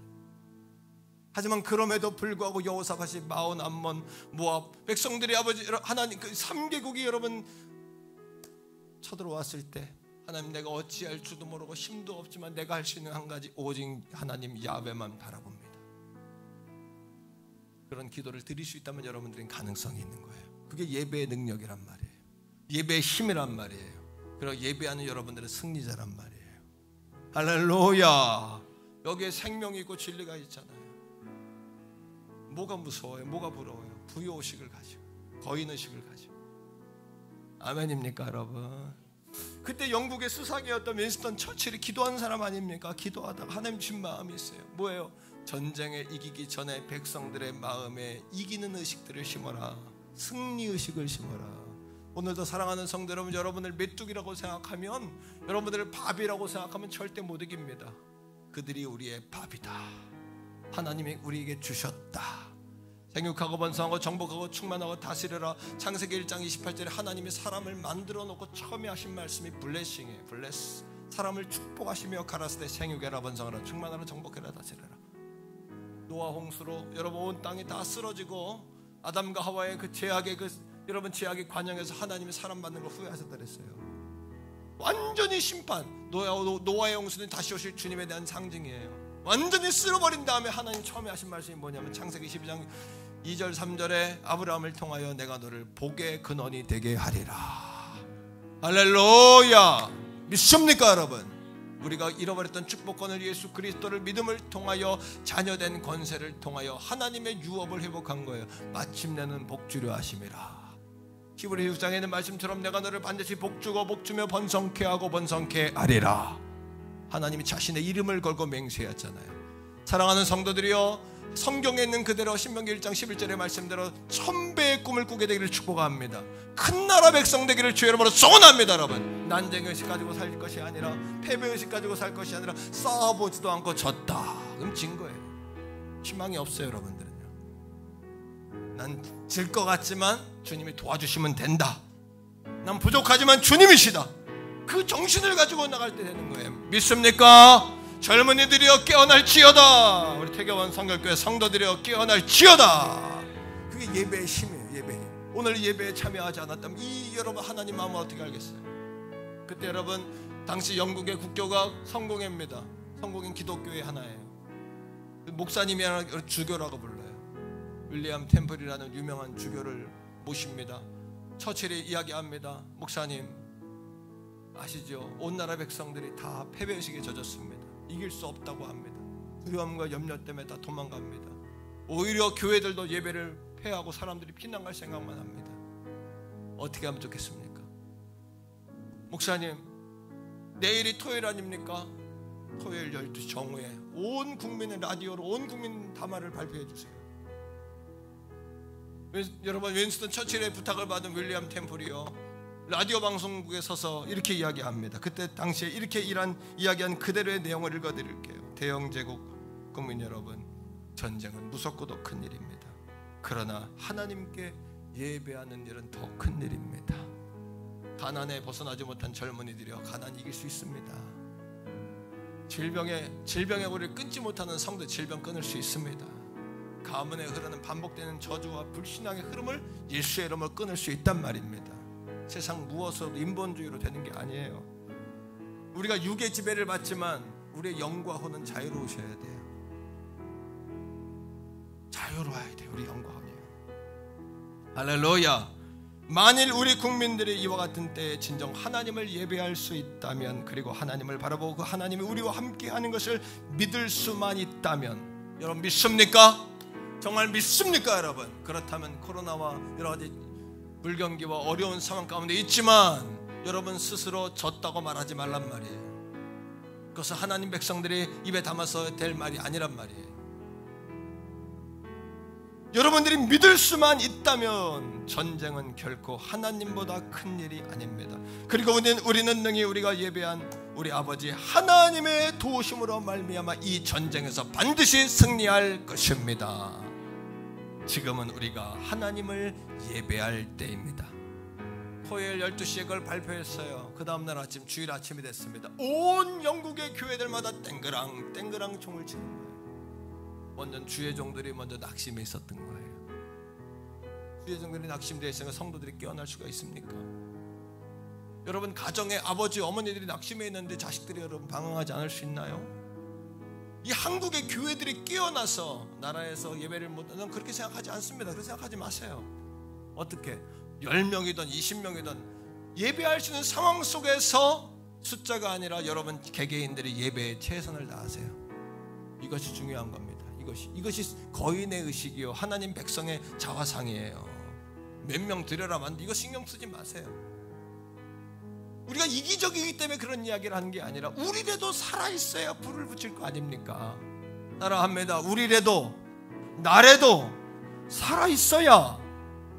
하지만 그럼에도 불구하고 여호사밧이 마온, 암몬, 모압 백성들이 아버지 하나님 그 3개국이 여러분 쳐들어왔을 때, 하나님 내가 어찌할 줄도 모르고 힘도 없지만 내가 할 수 있는 한 가지, 오직 하나님 야훼만 바라봅니다. 그런 기도를 드릴 수 있다면 여러분들은 가능성이 있는 거예요. 그게 예배의 능력이란 말이에요. 예배의 힘이란 말이에요. 그리고 예배하는 여러분들은 승리자란 말이에요. 할렐루야. 여기에 생명이 있고 진리가 있잖아요. 뭐가 무서워요? 뭐가 부러워요? 부요의식을 가지고, 거인의식을 가지고. 아멘입니까, 여러분? 그때 영국의 수상이었던 윈스턴 처칠이 기도한 사람 아닙니까? 기도하다가 하나님 주신 마음이 있어요. 뭐예요? 전쟁에 이기기 전에 백성들의 마음에 이기는 의식들을 심어라. 승리의식을 심어라. 오늘도 사랑하는 성도 여러분, 여러분을 메뚜기라고 생각하면, 여러분들을 밥이라고 생각하면 절대 못 이깁니다. 그들이 우리의 밥이다. 하나님이 우리에게 주셨다. 생육하고 번성하고 정복하고 충만하고 다스려라. 창세기 1장 28절에 하나님이 사람을 만들어 놓고 처음에 하신 말씀이 블레싱이에요. 블레스. 사람을 축복하시며 가라사대 생육해라, 번성하라, 충만하라, 정복해라, 다스려라. 노아 홍수로 여러분 온 땅이 다 쓰러지고 아담과 하와의 그 죄악의 여러분 죄악의 관영에서 하나님이 사람 만든 걸 후회하셨다 그랬어요. 완전히 심판. 노아의 홍수는 다시 오실 주님에 대한 상징이에요. 완전히 쓸어버린 다음에 하나님 처음에 하신 말씀이 뭐냐면 창세기 12장 2절 3절에 아브라함을 통하여 내가 너를 복의 근원이 되게 하리라. 할렐루야. 믿습니까, 여러분? 우리가 잃어버렸던 축복권을, 예수 그리스도를 믿음을 통하여 자녀된 권세를 통하여 하나님의 유업을 회복한 거예요. 마침내는 복주려 하심이라. 히브리 6장에 있는 말씀처럼 내가 너를 반드시 복주고 복주며 번성케 하고 번성케 하리라. 하나님이 자신의 이름을 걸고 맹세했잖아요. 사랑하는 성도들이여, 성경에 있는 그대로 신명기 1장 11절의 말씀대로 1000배의 꿈을 꾸게 되기를 축복합니다. 큰 나라 백성 되기를 주의 이름으로 소원합니다. 여러분, 난쟁의식 가지고 살 것이 아니라, 패배의식 가지고 살 것이 아니라, 싸워보지도 않고 졌다 그럼 진 거예요. 희망이 없어요, 여러분들은요. 난 질 것 같지만 주님이 도와주시면 된다. 난 부족하지만 주님이시다. 그 정신을 가지고 나갈 때 되는 거예요. 믿습니까? 젊은이들이여 깨어날지어다. 우리 태교원 성결교회 성도들이여 깨어날지어다. 그게 예배의 힘이에요. 예배의 힘. 오늘 예배에 참여하지 않았다면 이 여러분 하나님 마음을 어떻게 알겠어요? 그때 여러분 당시 영국의 국교가 성공회입니다. 성공인 기독교회 하나예요. 목사님이 하나 주교라고 불러요. 윌리엄 템플이라는 유명한 주교를 모십니다. 처칠이 이야기합니다. 목사님 아시죠? 온 나라 백성들이 다 패배의식에 젖었습니다. 이길 수 없다고 합니다. 두려움과 염려 때문에 다 도망갑니다. 오히려 교회들도 예배를 폐하고 사람들이 피난갈 생각만 합니다. 어떻게 하면 좋겠습니까? 목사님, 내일이 토요일 아닙니까? 토요일 12시 정오에 온 국민의 라디오로 온 국민 담화를 발표해 주세요. 여러분, 윈스턴 처칠의 부탁을 받은 윌리엄 템플이요, 라디오 방송국에 서서 이렇게 이야기합니다. 그때 당시에 이렇게 이야기한 그대로의 내용을 읽어드릴게요. 대영제국 국민 여러분, 전쟁은 무섭고도 큰 일입니다. 그러나 하나님께 예배하는 일은 더 큰 일입니다. 가난에 벗어나지 못한 젊은이들이여, 가난 이길 수 있습니다. 질병에 우리를 끊지 못하는 성도 질병 끊을 수 있습니다. 가문에 흐르는 반복되는 저주와 불신앙의 흐름을 예수의 이름으로 끊을 수 있단 말입니다. 세상 무엇으로도 인본주의로 되는 게 아니에요. 우리가 육의 지배를 받지만 우리의 영과 혼은 자유로우셔야 돼요. 자유로워야 돼요. 우리 영과 혼이요. 할렐루야. 만일 우리 국민들이 이와 같은 때에 진정 하나님을 예배할 수 있다면, 그리고 하나님을 바라보고 그 하나님이 우리와 함께하는 것을 믿을 수만 있다면, 여러분 믿습니까? 정말 믿습니까 여러분? 그렇다면 코로나와 여러 가지 불경기와 어려운 상황 가운데 있지만 여러분 스스로 졌다고 말하지 말란 말이에요. 그것은 하나님 백성들이 입에 담아서 될 말이 아니란 말이에요. 여러분들이 믿을 수만 있다면 전쟁은 결코 하나님보다 큰 일이 아닙니다. 그리고 우리는 능히 우리가 예배한 우리 아버지 하나님의 도우심으로 말미암아 이 전쟁에서 반드시 승리할 것입니다. 지금은 우리가 하나님을 예배할 때입니다. 토요일 12시에 그걸 발표했어요. 그 다음날 아침, 주일 아침이 됐습니다. 온 영국의 교회들마다 땡그랑 땡그랑 총을 치는 거예요. 먼저 주의 종들이 먼저 낙심해 있었던 거예요. 주의 종들이 낙심되어 있으니까 성도들이 깨어날 수가 있습니까? 여러분 가정에 아버지 어머니들이 낙심해 있는데 자식들이 여러분 방황하지 않을 수 있나요? 이 한국의 교회들이 깨어나서 나라에서 예배를 못하는, 그렇게 생각하지 않습니다. 그렇게 생각하지 마세요. 어떻게 10명이든 20명이든 예배할 수 있는 상황 속에서 숫자가 아니라 여러분 개개인들이 예배에 최선을 다하세요. 이것이 중요한 겁니다. 이것이 거인의 의식이요 하나님 백성의 자화상이에요. 몇 명 드려라만 이거 신경 쓰지 마세요. 우리가 이기적이기 때문에 그런 이야기를 하는 게 아니라 우리라도 살아있어야 불을 붙일 거 아닙니까? 따라합니다. 우리라도 나라도 살아있어야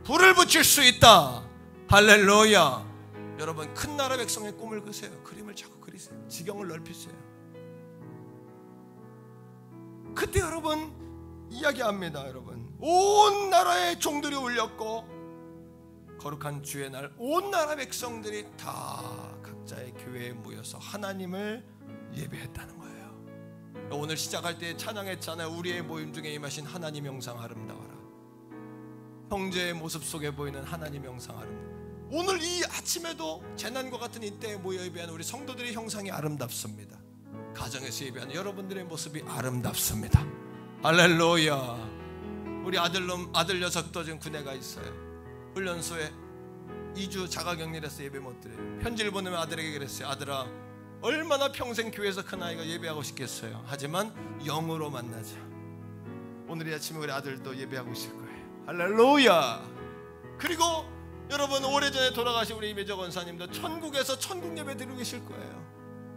불을 붙일 수 있다. 할렐루야. 여러분 큰 나라 백성의 꿈을 그세요. 그림을 자꾸 그리세요. 지경을 넓히세요. 그때 여러분 이야기합니다. 여러분 온 나라의 종들이 울렸고 거룩한 주의 날 온 나라 백성들이 다 각자의 교회에 모여서 하나님을 예배했다는 거예요. 오늘 시작할 때 찬양했잖아요. 우리의 모임 중에 임하신 하나님 영상 아름다워라. 형제의 모습 속에 보이는 하나님 영상 아름다워라. 오늘 이 아침에도 재난과 같은 이때에 모여 예배하는 우리 성도들의 형상이 아름답습니다. 가정에서 예배하는 여러분들의 모습이 아름답습니다. 할렐루야. 우리 아들 녀석도 지금 군에 가 있어요. 훈련소에 2주 자가격리해서 예배 못 드려요. 편지를 보내면 아들에게 그랬어요. 아들아, 얼마나 평생 교회에서 큰 아이가 예배하고 싶겠어요. 하지만 영으로 만나자. 오늘 이 아침에 우리 아들도 예배하고 있을 거예요. 할렐루야. 그리고 여러분 오래전에 돌아가신 우리 이매적 원사님도 천국에서 천국 예배 드리고 계실 거예요.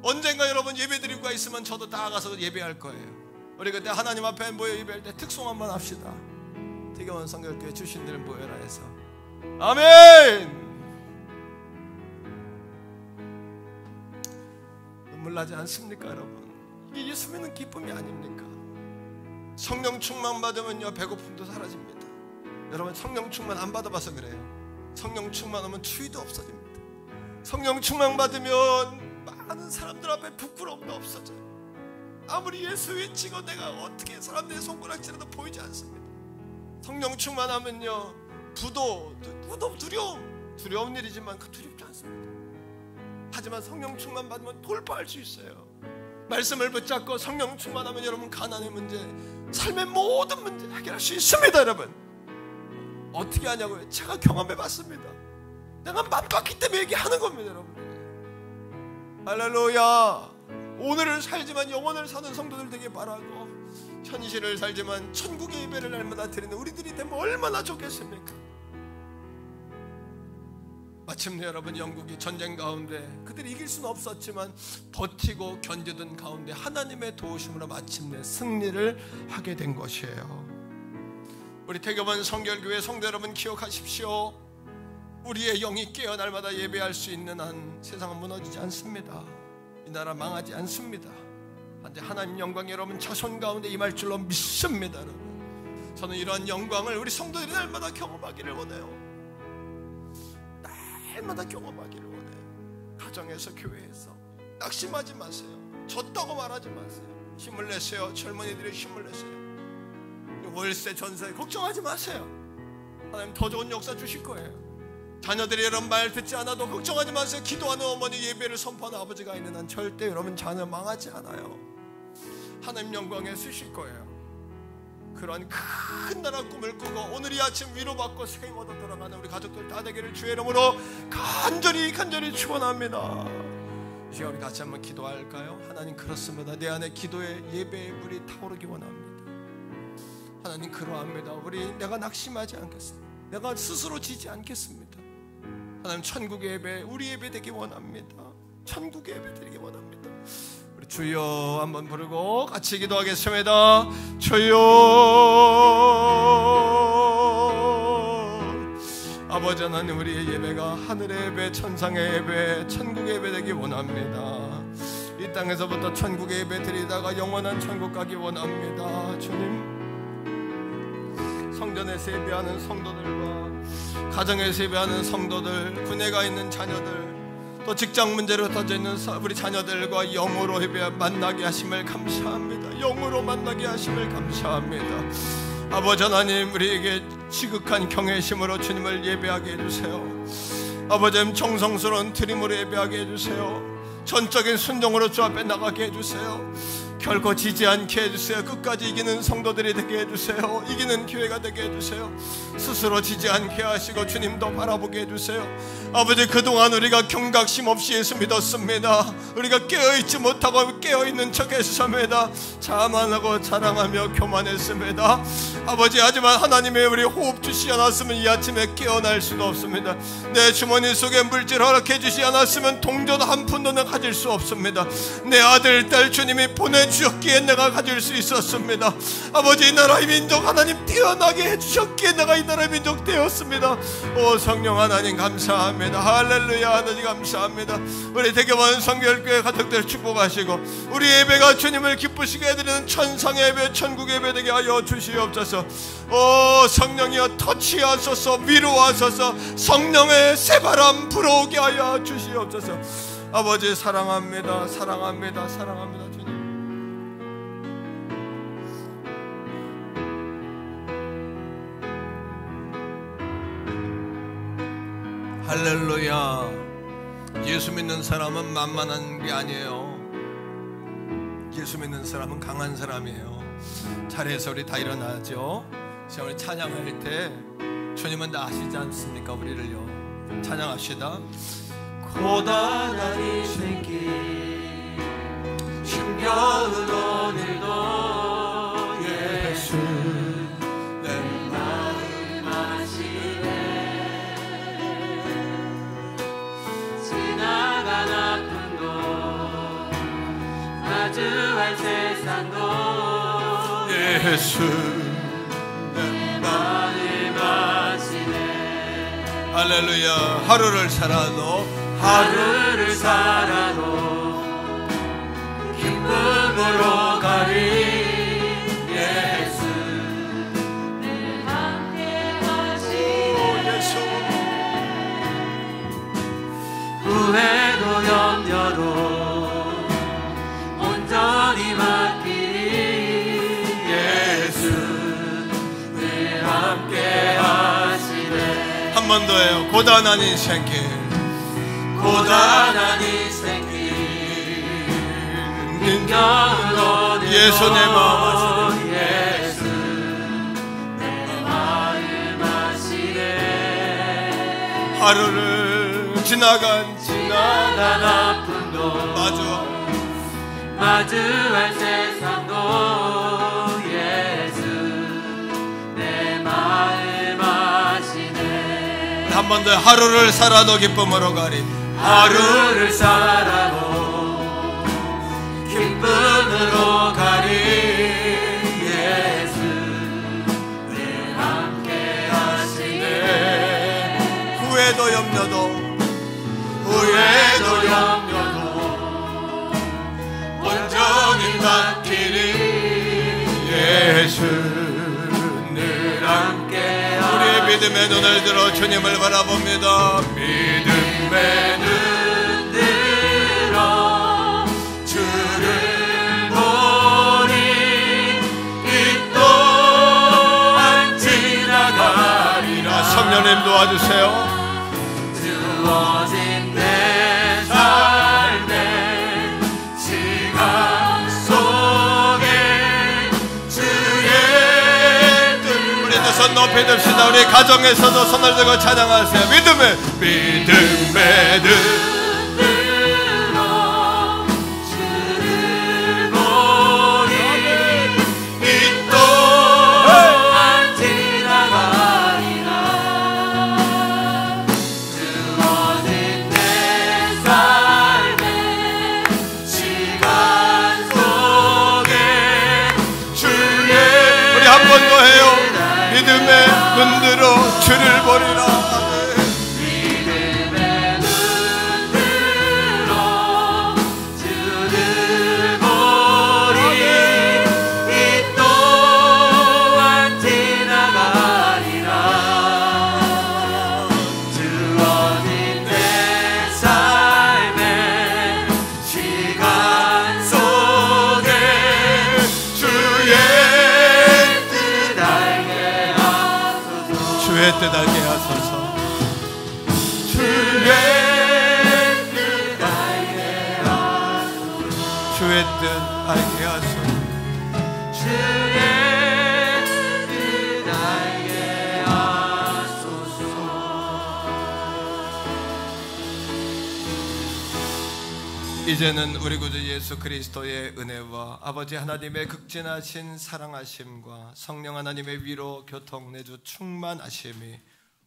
언젠가 여러분 예배 드릴 거 있으면 저도 다 가서 예배할 거예요. 우리 그때 하나님 앞에 모여 예배할 때 특송 한번 합시다. 대경원 성결교회 출신들 모여라 해서. 아멘. 눈물 나지 않습니까 여러분? 이게 예수 믿는 기쁨이 아닙니까? 성령 충만 받으면요 배고픔도 사라집니다. 여러분 성령 충만 안 받아봐서 그래요. 성령 충만하면 추위도 없어집니다. 성령 충만 받으면 많은 사람들 앞에 부끄러움도 없어져요. 아무리 예수 외치고 내가 어떻게 사람들의 손가락질해도 보이지 않습니다. 성령 충만하면요 부도 두려운 일이지만 그 두렵지 않습니다. 하지만 성령 충만 받으면 돌파할 수 있어요. 말씀을 붙잡고 성령 충만하면 여러분 가난의 문제, 삶의 모든 문제 해결할 수 있습니다. 여러분 어떻게 하냐고요? 제가 경험해 봤습니다. 내가 맛봤기 때문에 얘기하는 겁니다. 여러분 할렐루야. 오늘을 살지만 영원을 사는 성도들 되길 바라고 현실을 살지만 천국의 예배를 날마다 드리는 우리들이 되면 얼마나 좋겠습니까? 마침내 여러분 영국이 전쟁 가운데 그들이 이길 수는 없었지만 버티고 견디던 가운데 하나님의 도우심으로 마침내 승리를 하게 된 것이에요. 우리 태교본 성결교회 성도 여러분 기억하십시오. 우리의 영이 깨어 날마다 예배할 수 있는 한 세상은 무너지지 않습니다. 이 나라 망하지 않습니다. 한데 하나님 영광이 여러분 자손 가운데 임할 줄로 믿습니다. 여러분 저는 이러한 영광을 우리 성도들이 날마다 경험하기를 원해요. 날마다 경험하기를 원해요. 가정에서, 교회에서 낙심하지 마세요. 졌다고 말하지 마세요. 힘을 내세요. 젊은이들이 힘을 내세요. 월세, 전세 걱정하지 마세요. 하나님 더 좋은 역사 주실 거예요. 자녀들이 이런 말 듣지 않아도 걱정하지 마세요. 기도하는 어머니, 예배를 선포하는 아버지가 있는 한 절대 여러분 자녀 망하지 않아요. 하나님 영광에 쓰실 거예요. 그런 큰 나라 꿈을 꾸고 오늘 이 아침 위로받고 새해 모두 돌아가는 우리 가족들 다 되기를 주의 이름으로 간절히 축원합니다. 이제 우리 같이 한번 기도할까요? 하나님, 그렇습니다. 내 안에 기도의 예배의 불이 타오르기 원합니다. 하나님, 그러합니다. 내가 낙심하지 않겠습니다. 내가 스스로 지지 않겠습니다. 하나님, 천국의 예배, 우리 예배 되기 원합니다. 천국의 예배 드리기 원합니다. 우리 주여 한번 부르고 같이 기도하겠습니다. 주여. 아버지 하나님, 우리의 예배가 하늘의 예배, 천상의 예배, 천국의 예배 되기 원합니다. 이 땅에서부터 천국의 예배 드리다가 영원한 천국 가기 원합니다. 주님, 성전에서 예배하는 성도들과 가정에서 예배하는 성도들, 군에 가 있는 자녀들, 또 직장 문제로 터져 있는 우리 자녀들과 영으로 예배 만나게 하심을 감사합니다. 영으로 만나게 하심을 감사합니다. 아버지 하나님, 우리에게 지극한 경외심으로 주님을 예배하게 해주세요. 아버지 하나님, 정성스러운 드림으로 예배하게 해주세요. 전적인 순종으로 주 앞에 나가게 해주세요. 결코 지지 않게 해주세요. 끝까지 이기는 성도들이 되게 해주세요. 이기는 교회가 되게 해주세요. 스스로 지지 않게 하시고 주님도 바라보게 해주세요. 아버지, 그동안 우리가 경각심 없이 예수 믿었습니다. 우리가 깨어있지 못하고 깨어있는 척 했습니다. 자만하고 자랑하며 교만했습니다. 아버지, 하지만 하나님의 우리 호흡 주시지 않았으면 이 아침에 깨어날 수도 없습니다. 내 주머니 속에 물질 허락해 주시지 않았으면 동전 한 푼도 내가 가질 수 없습니다. 내 아들, 딸 주님이 보내주셨기에 내가 가질 수 있었습니다. 아버지, 이 나라의 민족 하나님 태어나게 해주셨기에 내가 이 나라의 민족 되었습니다. 오 성령 하나님 감사합니다. 할렐루야. 하나님 감사합니다. 우리 대교원 성결교회 가족들 축복하시고 우리 예배가 주님을 기쁘시게 해드리는 천상의 예배, 천국의 예배 되게 하여 주시옵소서. 오 성령이여, 터치하소서, 위로하소서, 성령의 새바람 불어오게 하여 주시옵소서. 아버지, 사랑합니다. 사랑합니다. 사랑합니다. 주님, 할렐루야. 예수 믿는 사람은 만만한 게 아니에요. 예수 믿는 사람은 강한 사람이에요. 자리에서 우리 다 일어나죠. 자, 우리 찬양할 때 주님은 다 아시지 않습니까? 우리를요. 찬양합시다. 고단한 인생길 힘겨운 오늘도 예수 내 마음 아시네. 지나간 아픔도 마주할 세상도 예수 내 마음 아시네. 할렐루야. 하루를 살아도 기쁨으로 가리. 예수 내 함께 하시네. 후회도 염려도 온전히 맡기리. 예수 내 함께 하시네. 한 번 더 해요. 고단한 인생길, 고단한 인생길 힘겨운 오늘도 예수 내 마음 아시네. 예수 내 마음 아시네. 하루를 지나간 아픔도 마주할 세상도 예수 내 마음 아시네. 한 번 더. 하루를 살아도 기쁨으로 가리. 하루를 살아도 기쁨으로 가리. 예수 내 함께 하시네. 후회도 염려도 온전히 맡기리. 예수 늘 함께 우리의 믿음의 눈을 들어 주님을 바라봅니다. 믿음의 눈 들어 주를 보니 이 또한 지나가리라. 성령님 도와주세요. 주어진 내 삶의 시간 속에 주의 뜻. 우리 두 손 높이 듭시다. 우리 가정에서도 손을 들고 찬양하세요. 믿음의 눈 들어 주를 보니 이 또한 지나가리라. 주어진 내 삶의 시간 속에 주의. 우리 한 번 더 해요. 믿음의 눈 들어 주를 보리라. 믿음의 눈 들어 주를 보리 이 또한 지나가리라. 주어진 내 삶의 시간 속에 주의 뜻 알게 주의 뜻 알게 하소서. 주의 뜻 알게 하소서. 주의 뜻 알게 하소서. 주의 뜻 알게 하소서. 이제는 우리 구주 예수 그리스도의 은혜와 아버지 하나님의 극진하신 사랑하심과 성령 하나님의 위로 교통 내주 충만하심이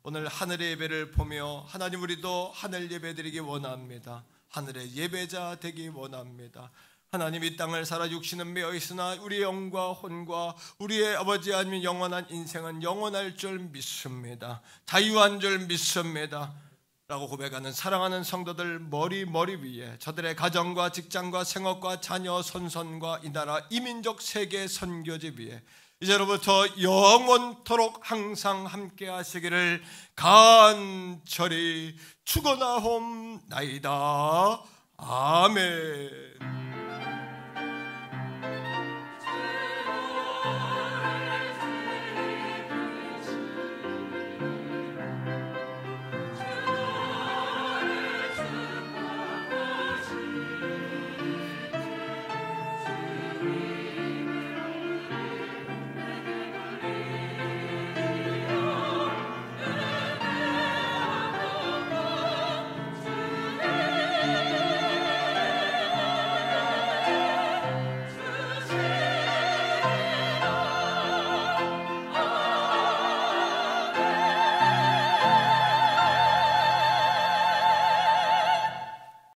오늘 하늘의 예배를 보며 하나님 우리도 하늘 예배 드리기 원합니다. 하늘의 예배자 되기 원합니다. 하나님 이 땅을 살아 육신은 매어 있으나 우리의 영과 혼과 우리의 아버지 하나님 영원한 인생은 영원할 줄 믿습니다. 자유한 줄 믿습니다 라고 고백하는 사랑하는 성도들 머리 위에 저들의 가정과 직장과 생업과 자녀 선선과 이 나라 이민족 세계 선교지 위에 이제로부터 영원토록 항상 함께 하시기를 간절히 축원하옵나이다. 아멘.